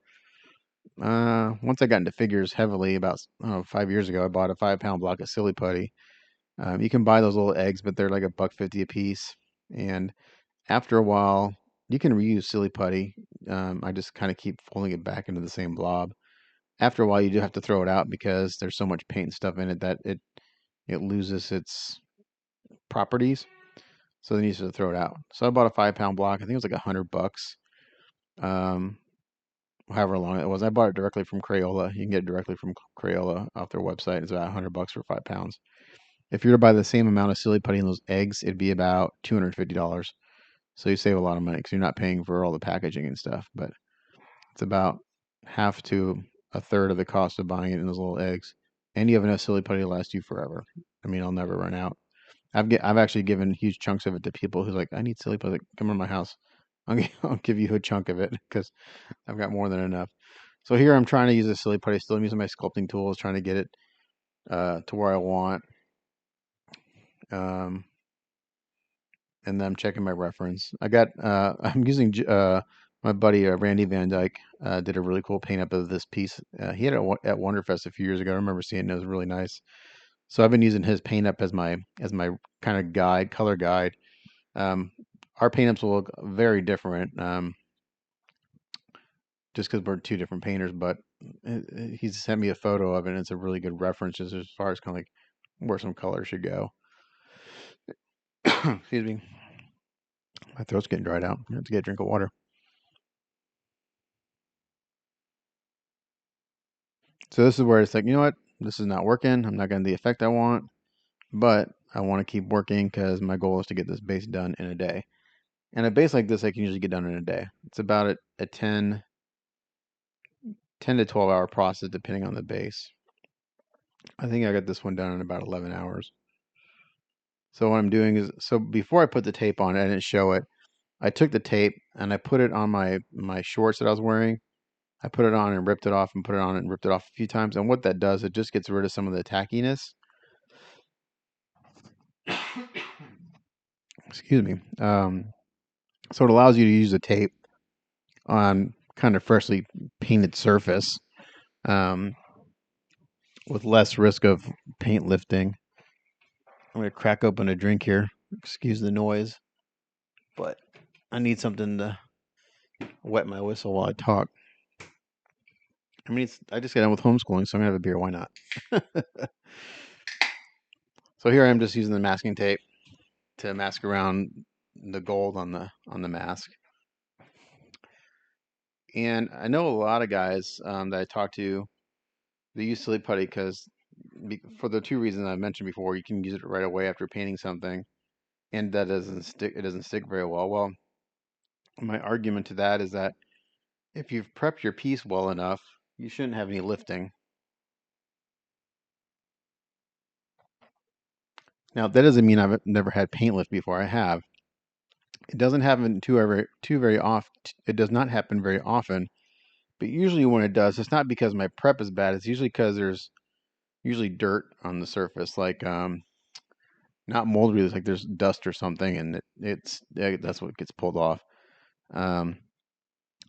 once I got into figures heavily about 5 years ago. I bought a 5-pound block of silly putty. You can buy those little eggs, but they're like $1.50 a piece. And after a while, you can reuse silly putty. I just kind of keep folding it back into the same blob. After a while, you do have to throw it out because there's so much paint and stuff in it that it loses its properties. So then you have to throw it out. So I bought a 5-pound block. I think it was like $100. Um, However long it was. I bought it directly from Crayola. You can get it directly from Crayola off their website. It's about $100 for 5 pounds. If you were to buy the same amount of silly putty in those eggs, it'd be about $250. So you save a lot of money because you're not paying for all the packaging and stuff. But it's about half to a third of the cost of buying it in those little eggs. And you have enough silly putty to last you forever. I mean, I'll never run out. I've actually given huge chunks of it to people who's like, I need silly putty. Like, come to my house. I'll give you a chunk of it because I've got more than enough. So here I'm trying to use a silly putty. Still, I'm using my sculpting tools, trying to get it to where I want. Um, and then I'm checking my reference. I'm using my buddy Randy Van Dyke did a really cool paint up of this piece. He had it at Wonderfest a few years ago. I remember seeing it. It was really nice. So I've been using his paint up as my kind of guide, color guide. Our paint ups will look very different. Just because we're two different painters, but he's sent me a photo of it, and it's a really good reference as far as kind of like where some color should go. Excuse me. My throat's getting dried out. I have to get a drink of water. So this is where it's like, you know what? This is not working. I'm not getting the effect I want, but I want to keep working because my goal is to get this base done in a day. And a base like this, I can usually get done in a day. It's about a 10 to 12 hour process depending on the base. I think I got this one done in about 11 hours. So what I'm doing is, so before I put the tape on, I didn't show it. I took the tape and I put it on my shorts that I was wearing. I put it on and ripped it off and put it on and ripped it off a few times. And what that does, it just gets rid of some of the tackiness. Excuse me. So it allows you to use the tape on kind of freshly painted surface with less risk of paint lifting. I'm going to crack open a drink here. Excuse the noise, but I need something to wet my whistle while I talk. I mean, I just got done with homeschooling, so I'm gonna have a beer. Why not? So here I am, just using the masking tape to mask around the gold on the mask. And I know a lot of guys that I talk to, they use silly putty because for the two reasons I mentioned before. You can use it right away after painting something, and that doesn't stick. It doesn't stick very well. Well, my argument to that is that if you've prepped your piece well enough, you shouldn't have any lifting. Now, that doesn't mean I've never had paint lift before. I have. It doesn't happen too very often. It does not happen very often, but usually when it does, it's not because my prep is bad. It's usually because there's usually dirt on the surface, like not mold really, like there's dust or something, and that's what gets pulled off. Um,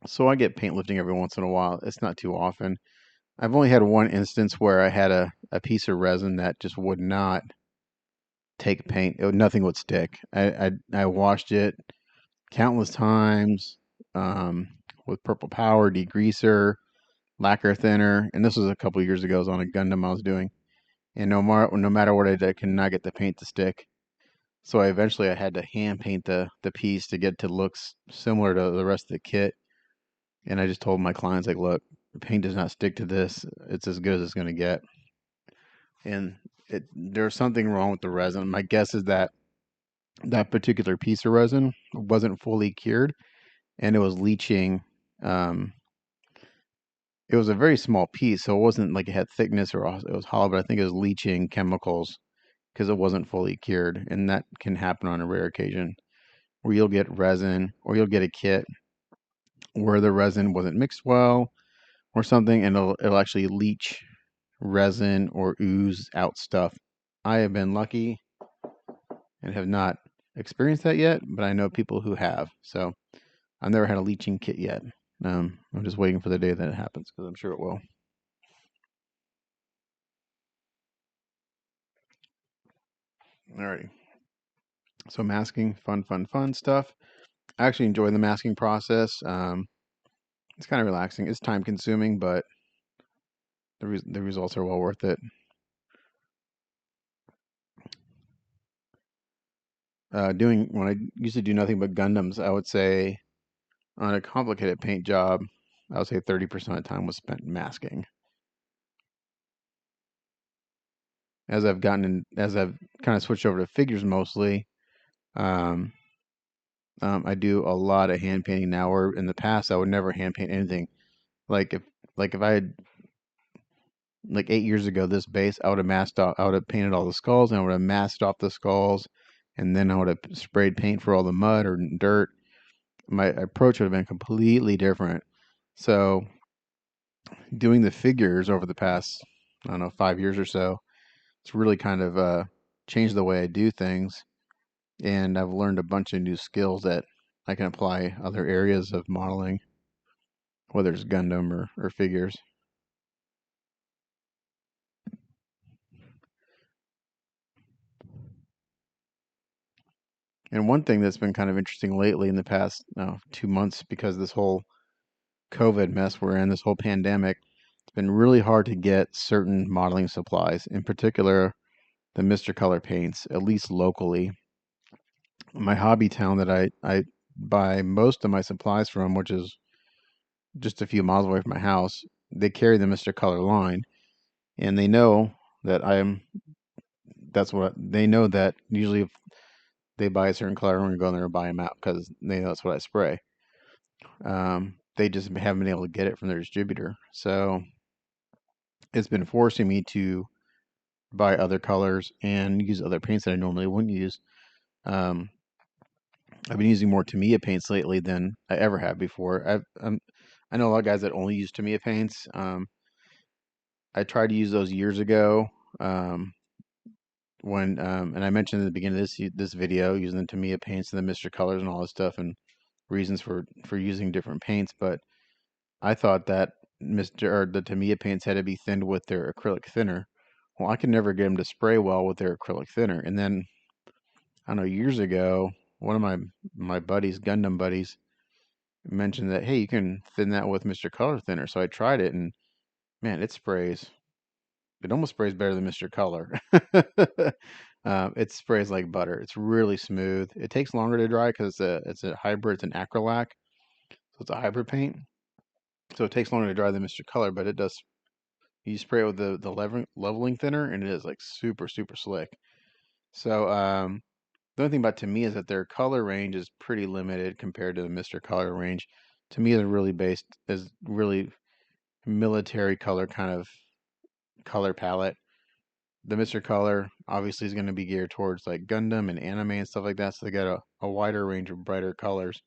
so I get paint lifting every once in a while. It's not too often. I've only had one instance where I had a piece of resin that just would not take paint. Nothing would stick. I washed it countless times with purple power, degreaser, lacquer thinner, and this was a couple years ago. It was on a Gundam I was doing, and no matter what I did, I could not get the paint to stick. So I had to hand paint the piece to get to looks similar to the rest of the kit. And I just told my clients, like, look, the paint does not stick to this. It's as good as it's going to get. And there's something wrong with the resin. My guess is that that particular piece of resin wasn't fully cured and it was leaching. Um, it was a very small piece, so it wasn't like it had thickness or it was hollow, but I think it was leaching chemicals because it wasn't fully cured. And that can happen on a rare occasion where you'll get resin or you'll get a kit where the resin wasn't mixed well or something, and it'll actually leach resin or ooze out stuff. I have been lucky and have not experienced that yet, but I know people who have. So I've never had a leaching kit yet. I'm just waiting for the day that it happens because I'm sure it will. Alrighty. So masking, fun stuff. I actually enjoy the masking process. It's kind of relaxing. It's time consuming, but the results are well worth it. Doing when I used to do nothing but Gundams, I would say on a complicated paint job, I would say 30% of the time was spent masking. As I've kind of switched over to figures mostly, um, I do a lot of hand painting now. Where in the past I would never hand paint anything. Like if if I had like 8 years ago this base, I would have painted all the skulls and I would have masked off the skulls, and then I would have sprayed paint for all the mud or dirt. My approach would have been completely different. So doing the figures over the past, I don't know, 5 years or so, it's really kind of changed the way I do things, and I've learned a bunch of new skills that I can apply other areas of modeling, whether it's Gundam or figures. And one thing that's been kind of interesting lately in the past 2 months, because this whole COVID mess we're in, this whole pandemic, it's been really hard to get certain modeling supplies, in particular the Mr. Color paints, at least locally. My hobby town that I buy most of my supplies from, which is just a few miles away from my house, they carry the Mr. Color line, and they know that I'm. That's what they know that usually if they buy a certain color, I'm gonna go in there and buy them out because they know that's what I spray. They just haven't been able to get it from their distributor, so it's been forcing me to buy other colors and use other paints that I normally wouldn't use. Um, I've been using more Tamiya paints lately than I ever have before. I know a lot of guys that only use Tamiya paints. I tried to use those years ago. Um, and I mentioned at the beginning of this video using the Tamiya paints and the Mr. Colors and all this stuff and reasons for using different paints, but I thought that the Tamiya paints had to be thinned with their acrylic thinner. Well, I could never get them to spray well with their acrylic thinner. And then I don't know, years ago, one of my buddies, Gundam buddies, mentioned that, hey, you can thin that with Mr. Color thinner. So I tried it, and man, it sprays. It almost sprays better than Mr. Color. It sprays like butter. It's really smooth. It takes longer to dry because it's a hybrid. It's an acrylac, so it's a hybrid paint. So it takes longer to dry than Mr. Color, but it does. You spray it with the leveling thinner, and it is like super slick. So the only thing about Tamiya is that their color range is pretty limited compared to the Mr. Color range. Tamiya is really military color kind of color palette. The Mr. Color obviously is going to be geared towards like Gundam and anime and stuff like that, so they got a wider range of brighter colors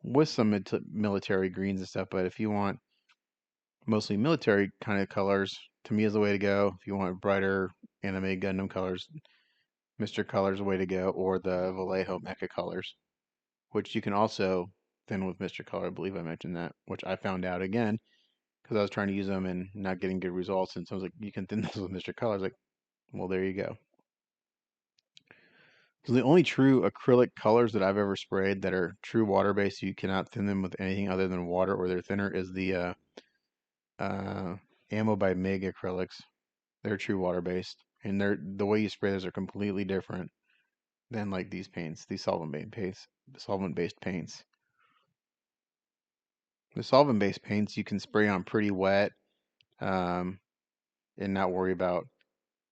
with some military greens and stuff. But if you want mostly military kind of colors, Tamiya is the way to go. If you want brighter anime Gundam colors, Mr. Color's the way to go, or the Vallejo Mecha colors, which you can also thin with Mr. Color. I believe I mentioned that, which I found out again because I was trying to use them and not getting good results. And so I was like, you can thin this with Mr. Color. I was like, well, there you go. So the only true acrylic colors that I've ever sprayed that are true water-based, you cannot thin them with anything other than water or their thinner, is the uh, Ammo by Mig acrylics. They're true water-based, and the way you spray those are completely different. than like these paints, these solvent-based paints. The solvent-based paints you can spray on pretty wet, um, and not worry about.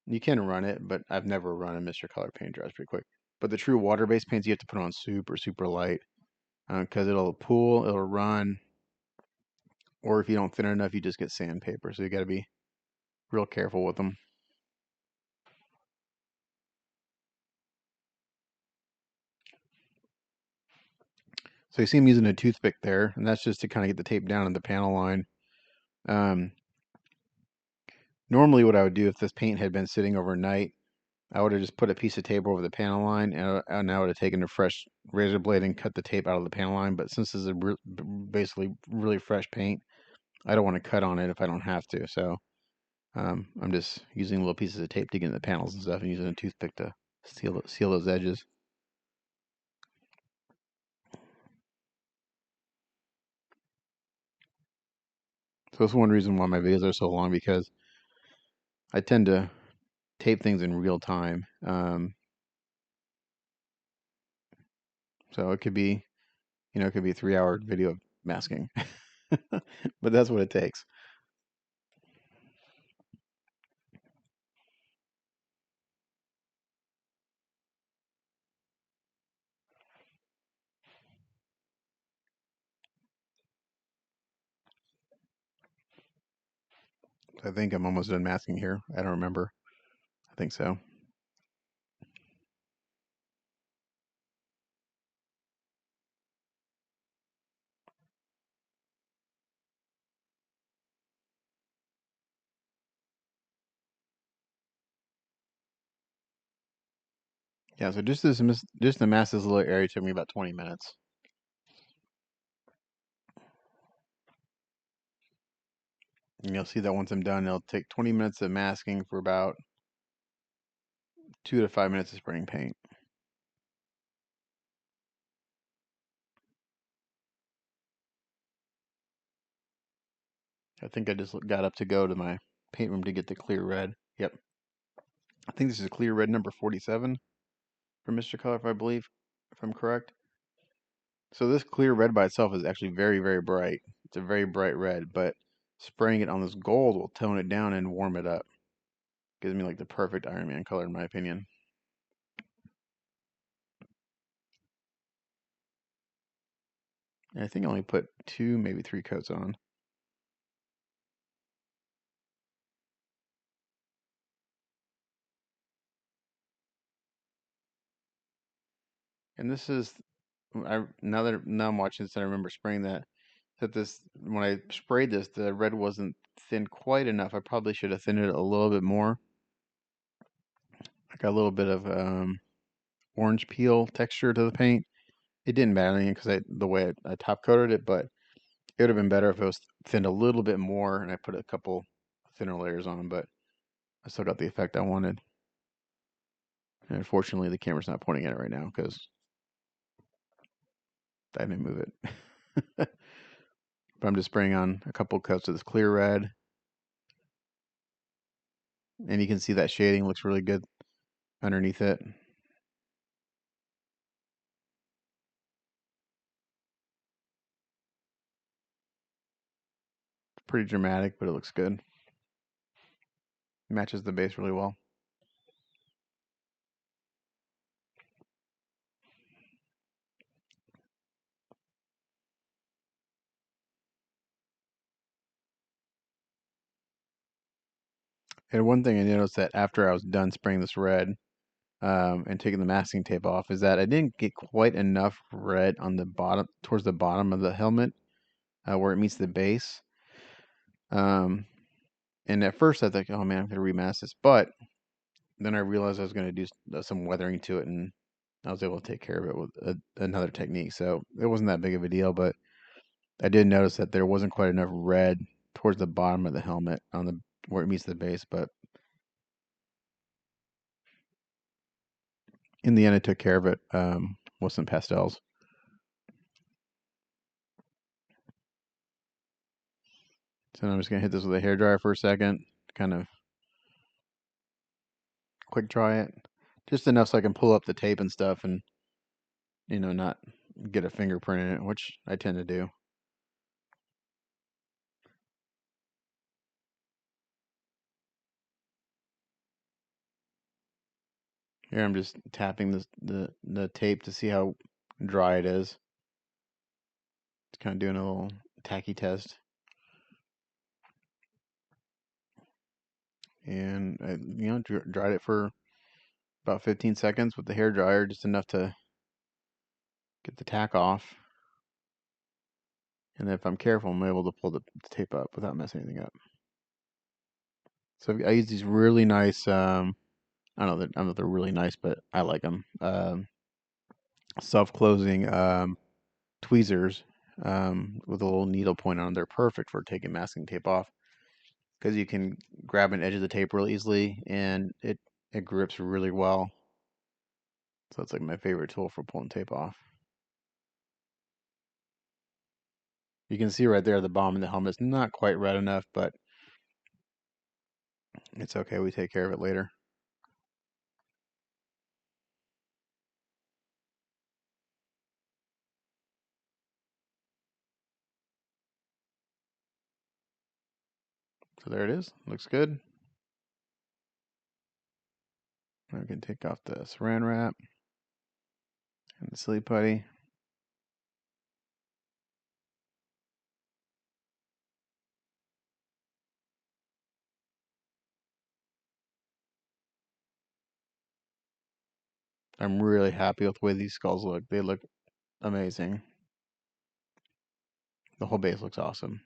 You can run it, but I've never run a Mr. Color paint dries pretty quick. But the true water-based paints you have to put on super, super light, because it'll pool, it'll run, or if you don't thin it enough, you just get sandpaper. So you got to be real careful with them. So you see I'm using a toothpick there, and that's just to kind of get the tape down in the panel line. Um, Normally what I would do if this paint had been sitting overnight, I would have just put a piece of tape over the panel line, and I would have taken a fresh razor blade and cut the tape out of the panel line. But since this is basically really fresh paint, I don't want to cut on it if I don't have to. So I'm just using little pieces of tape to get in the panels and stuff, and using a toothpick to seal those edges. So that's one reason why my videos are so long, because I tend to tape things in real time. So it could be, it could be a 3-hour video of masking, but that's what it takes. I think I'm almost done masking here. I don't remember. I think so. Yeah, so just to mask this little area took me about 20 minutes. And you'll see that once I'm done, it'll take 20 minutes of masking for about 2 to 5 minutes of spraying paint. I think I just got up to go to my paint room to get the clear red. Yep. I think this is clear red number 47 from Mr. Color, if I'm correct. So this clear red by itself is actually very, very bright. It's a very bright red, but spraying it on this gold will tone it down and warm it up. Gives me like the perfect Iron Man color in my opinion. And I think I only put 2, maybe 3 coats on. And this is, now I'm watching this and I remember spraying that this, when I sprayed this, the red wasn't thin quite enough. I probably should have thinned it a little bit more. I got a little bit of orange peel texture to the paint. It didn't matter because the way I top coated it, but it would have been better if it was thinned a little bit more and I put a couple thinner layers on, but I still got the effect I wanted. And unfortunately, the camera's not pointing at it right now because I didn't move it. But I'm just spraying on a couple coats of this clear red. And you can see that shading looks really good underneath it. Pretty dramatic, but it looks good. Matches the base really well. And one thing I noticed that after I was done spraying this red and taking the masking tape off is that I didn't get quite enough red on the bottom, towards the bottom of the helmet where it meets the base. And at first I thought, oh man, I'm going to remask this. But then I realized I was going to do some weathering to it, and I was able to take care of it with another technique. So it wasn't that big of a deal, but I did notice that there wasn't quite enough red towards the bottom of the helmet on the where it meets the base, but in the end, I took care of it with some pastels. So now I'm just gonna hit this with a hairdryer for a second, kind of quick dry it. Just enough so I can pull up the tape and stuff and, you know, not get a fingerprint in it, which I tend to do. Here I'm just tapping the tape to see how dry it is. It's kind of doing a little tacky test. And I, you know, dried it for about 15 seconds with the hair dryer, just enough to get the tack off. And then if I'm careful, I'm able to pull the tape up without messing anything up. So I use these really nice, I don't know if they're really nice, but I like them. Self-closing tweezers with a little needle point on them. They're perfect for taking masking tape off because you can grab an edge of the tape real easily and it grips really well. So it's like my favorite tool for pulling tape off. You can see right there the bottom of the helmet's not quite red enough, but it's okay. We take care of it later. So there it is. Looks good. I can take off the saran wrap and the silly putty. I'm really happy with the way these skulls look. They look amazing. The whole base looks awesome.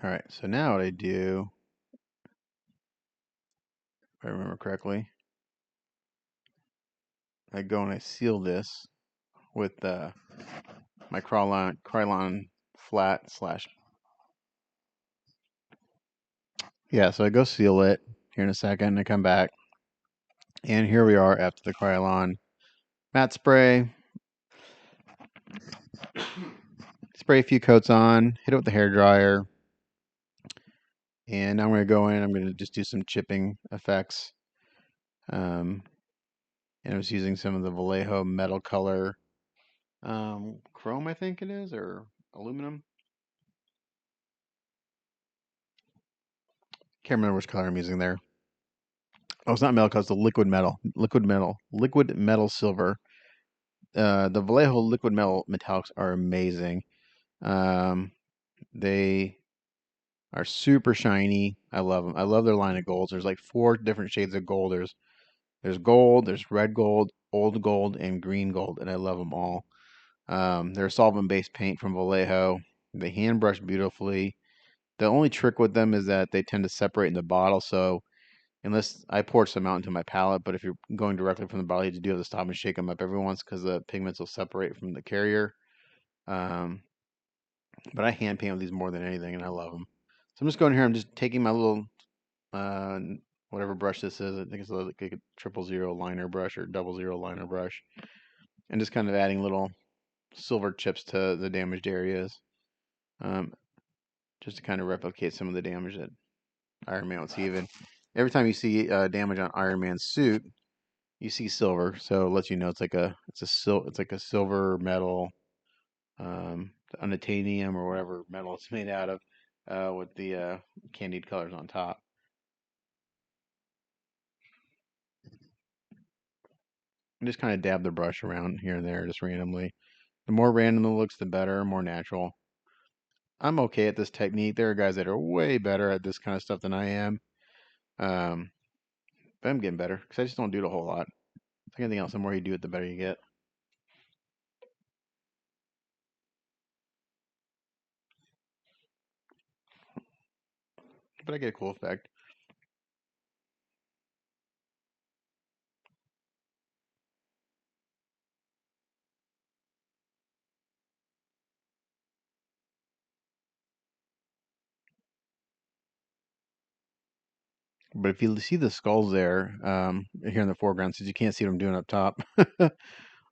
All right, so now what I do, if I remember correctly, I go and I seal this with my Krylon flat slash. Yeah, so I go seal it here in a second and I come back. And here we are after the Krylon matte spray. Spray a few coats on, hit it with the hair dryer. And now I'm going to go in, I'm going to just do some chipping effects. And I was using some of the Vallejo metal color chrome, I think it is, or aluminum. Can't remember which color I'm using there. Oh, it's not metal color, it's the liquid metal silver. The Vallejo liquid metal metallics are amazing. They are super shiny. I love them. I love their line of golds. There's like 4 different shades of gold. There's gold, there's red gold, old gold, and green gold, and I love them all. They're solvent-based paint from Vallejo. They hand brush beautifully. The only trick with them is that they tend to separate in the bottle, so unless I pour some out into my palette, but if you're going directly from the bottle, you do have to stop and shake them up every once because the pigments will separate from the carrier. Um, but I hand paint with these more than anything, and I love them. So I'm just going here. I'm just taking my little uh, whatever brush this is. I think it's like a 000 liner brush or 00 liner brush, and just kind of adding little silver chips to the damaged areas, um, just to kind of replicate some of the damage that Iron Man would see. Even every time you see damage on Iron Man's suit, you see silver, so it lets you know it's like a silver metal, unobtainium or whatever metal it's made out of, with the candied colors on top. And just kind of dab the brush around here and there, just randomly. The more random it looks, the better, more natural. I'm okay at this technique. There are guys that are way better at this kind of stuff than I am. Um, but I'm getting better because I just don't do it a whole lot. Like anything else, the more you do it, the better you get. But I get a cool effect. But if you see the skulls there, here in the foreground, since you can't see what I'm doing up top,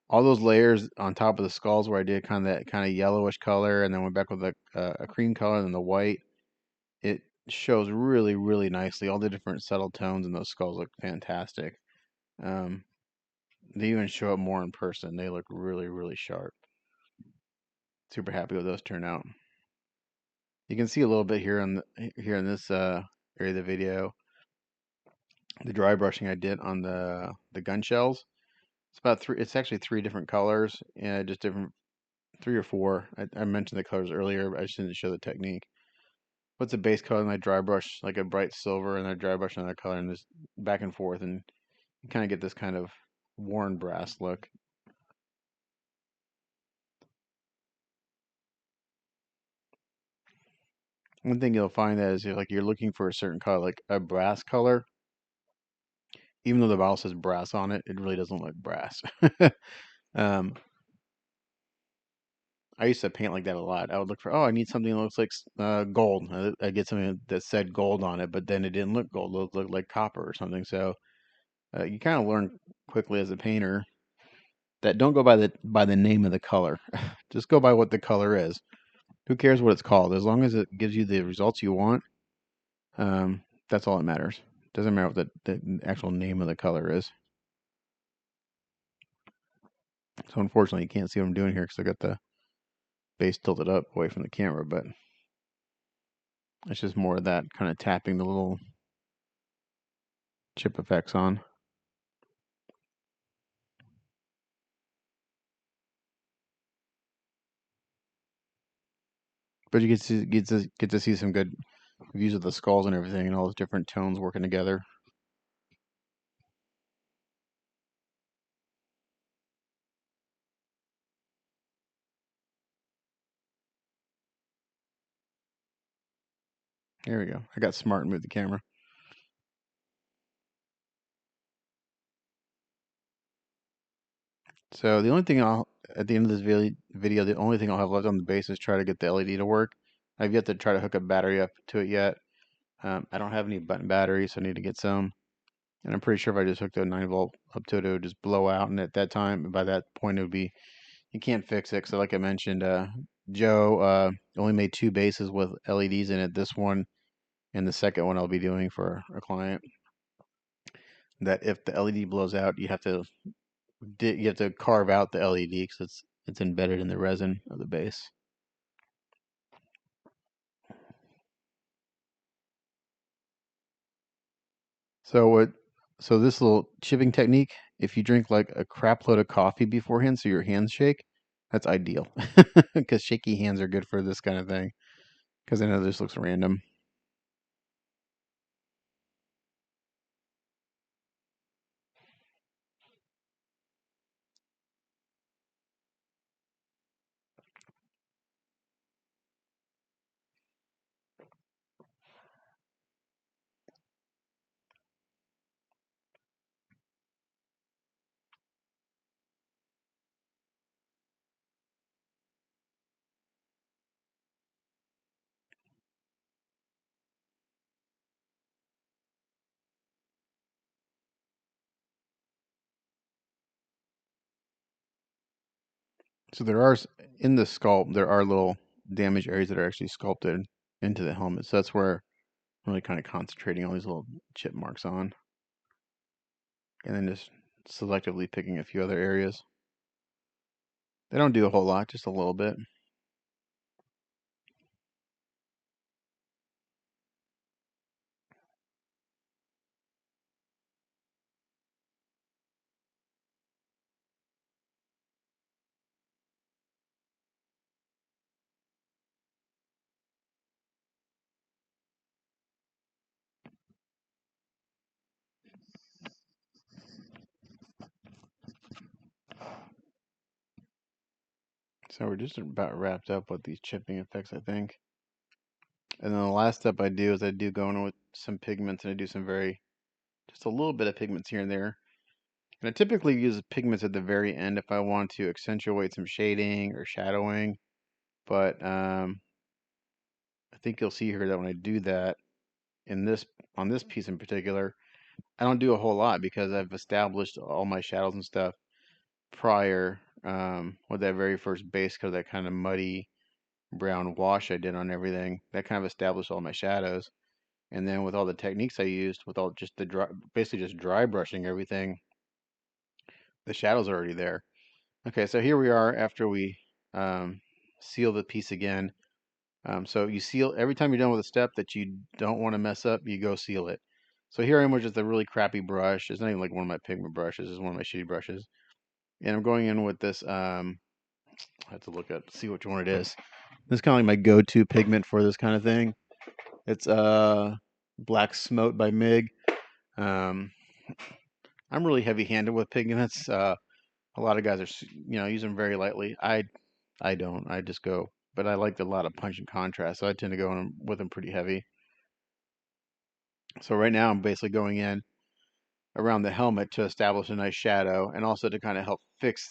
all those layers on top of the skulls where I did kind of that kind of yellowish color and then went back with a cream color and then the white, it shows really, really nicely. All the different subtle tones in those skulls look fantastic. Um, they even show up more in person. They look really, really sharp. Super happy with those turnout. You can see a little bit here here in this area of the video, the dry brushing I did on the gun shells. It's about three. It's actually three different colors, and just different three or four. I mentioned the colors earlier, but I just didn't show the technique. What's a base color and I dry brush like a bright silver, and I dry brush another color, and just back and forth, and you kind of get this kind of worn brass look. One thing you'll find that is if like you're looking for a certain color, like a brass color, even though the bottle says brass on it, it really doesn't look brass. um, I used to paint like that a lot. I would look for, oh, I need something that looks like gold. I get something that said gold on it, but then it didn't look gold. It looked like copper or something. So you kind of learn quickly as a painter that don't go by the name of the color. Just go by what the color is. Who cares what it's called? As long as it gives you the results you want, that's all that matters. Doesn't matter what the actual name of the color is. So unfortunately, you can't see what I'm doing here because I got the base tilted up away from the camera, but it's just more of that kind of tapping the little chip effects on. But you get to see some good views of the skulls and everything, and all those different tones working together. There we go. I got smart and moved the camera. So the only thing I'll at the end of this video, the only thing I'll have left on the base is try to get the LED to work. I've yet to try to hook a battery up to it yet. I don't have any button batteries, so I need to get some. And I'm pretty sure if I just hooked a 9-volt up to it, it would just blow out. And at that time, by that point, it would be you can't fix it. So like I mentioned, Joe only made two bases with LEDs in it. This one and the second one I'll be doing for a client. That if the LED blows out, you have to carve out the LED because it's embedded in the resin of the base. So what? So this little chipping technique, if you drink like a crap load of coffee beforehand, so your hands shake, that's ideal because shaky hands are good for this kind of thing. Because I know this looks random. So in the sculpt, there are little damaged areas that are actually sculpted into the helmet. So that's where I'm really kind of concentrating all these little chip marks on. And then just selectively picking a few other areas. They don't do a whole lot, just a little bit. So we're just about wrapped up with these chipping effects, I think. And then the last step I do is I do go in with some pigments and I do just a little bit of pigments here and there. And I typically use pigments at the very end if I want to accentuate some shading or shadowing. But I think you'll see here that when I do that, in this on this piece in particular, I don't do a whole lot because I've established all my shadows and stuff prior with that very first base because that kind of muddy brown wash I did on everything. That kind of established all my shadows. And then with all the techniques I used, with all just the dry, basically just dry brushing everything, the shadows are already there. Okay, so here we are after we seal the piece again. So you seal every time you're done with a step that you don't want to mess up, you go seal it. So here I am with just a really crappy brush. It's not even like one of my pigment brushes. It's one of my shitty brushes. And I'm going in with this, I have to look at, see which one it is. This is kind of like my go-to pigment for this kind of thing. It's Black Smote by MIG. Um, I'm really heavy-handed with pigments. A lot of guys are, use them very lightly. I don't. I just go, but I like a lot of punch and contrast, so I tend to go in with them pretty heavy. So right now I'm basically going in around the helmet to establish a nice shadow and also to kind of help fix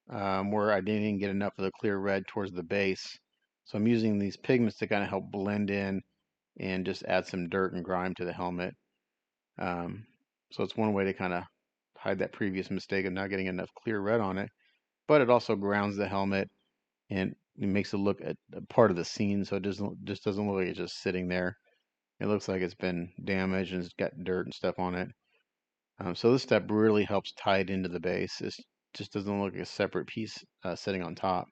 where I didn't even get enough of the clear red towards the base. So I'm using these pigments to kind of help blend in and just add some dirt and grime to the helmet. So it's one way to kind of hide that previous mistake of not getting enough clear red on it, but it also grounds the helmet and it makes it look a part of the scene, so it just doesn't look like it's just sitting there. It looks like it's been damaged and it's got dirt and stuff on it. So this step really helps tie it into the base. It just doesn't look like a separate piece sitting on top.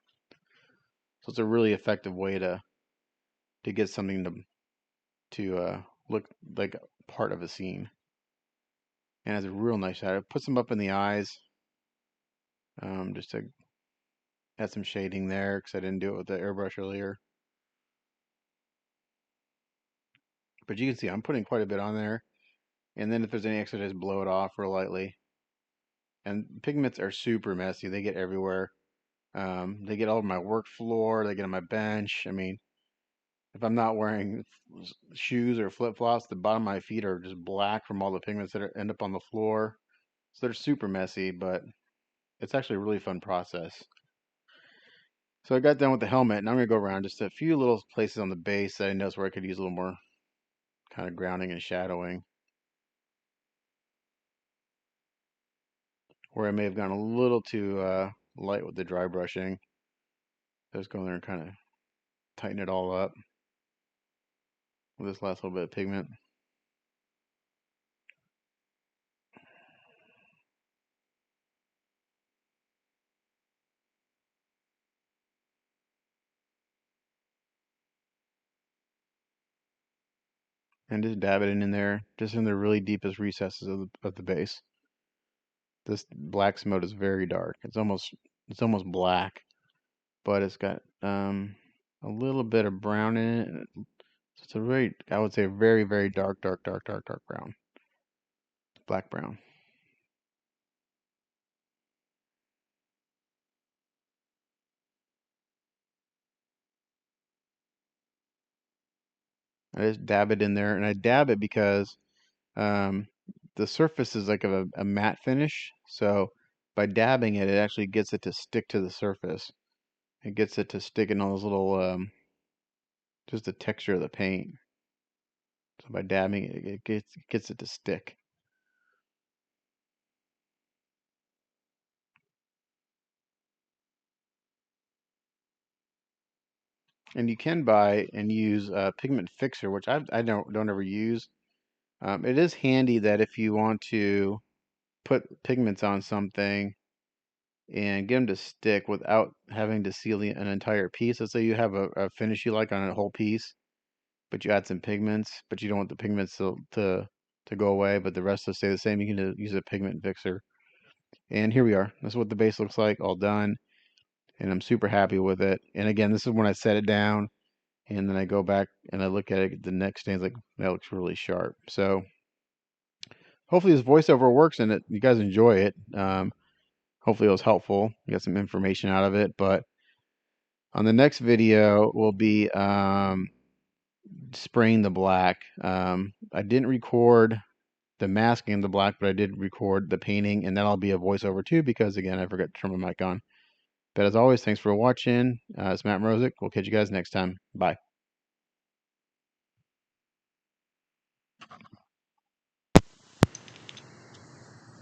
So it's a really effective way to get something to look like part of a scene. And has a real nice shadow. Put some up in the eyes, just to add some shading there because I didn't do it with the airbrush earlier. But you can see I'm putting quite a bit on there. And then if there's any extra, just blow it off real lightly. And pigments are super messy. They get everywhere. They get all over my work floor. They get on my bench. I mean, if I'm not wearing shoes or flip-flops, the bottom of my feet are just black from all the pigments that end up on the floor. So they're super messy, but it's actually a really fun process. So I got done with the helmet, and I'm going to go around just a few little places on the base that I noticed where I could use a little more kind of grounding and shadowing. Where I may have gone a little too light with the dry brushing. Just go in there and kind of tighten it all up with this last little bit of pigment. And just dab it in there, just in the really deepest recesses of the base. This black smoke is very dark. It's almost black, but it's got a little bit of brown in it. It's a very, I would say, very, very dark brown, black brown. I just dab it in there, and I dab it because um, the surface is like a matte finish. So by dabbing it, it actually gets it to stick to the surface. It gets it to stick in all those little, just the texture of the paint. So by dabbing it, it gets it to stick. And you can buy and use a pigment fixer, which I don't ever use. It is handy that if you want to put pigments on something and get them to stick without having to seal an entire piece. Let's say you have a finish you like on a whole piece, but you add some pigments, but you don't want the pigments to go away, but the rest will stay the same. You can use a pigment fixer. And here we are. This is what the base looks like, all done. And I'm super happy with it. And again, this is when I set it down and then I go back and I look at it the next day. It's like, that looks really sharp. So hopefully this voiceover works and you guys enjoy it. Hopefully it was helpful. You got some information out of it. But on the next video, we'll be spraying the black. I didn't record the masking of the black, but I did record the painting, and that'll be a voiceover too because, again, I forgot to turn my mic on. But as always, thanks for watching. It's Matt Mrozek. We'll catch you guys next time. Bye.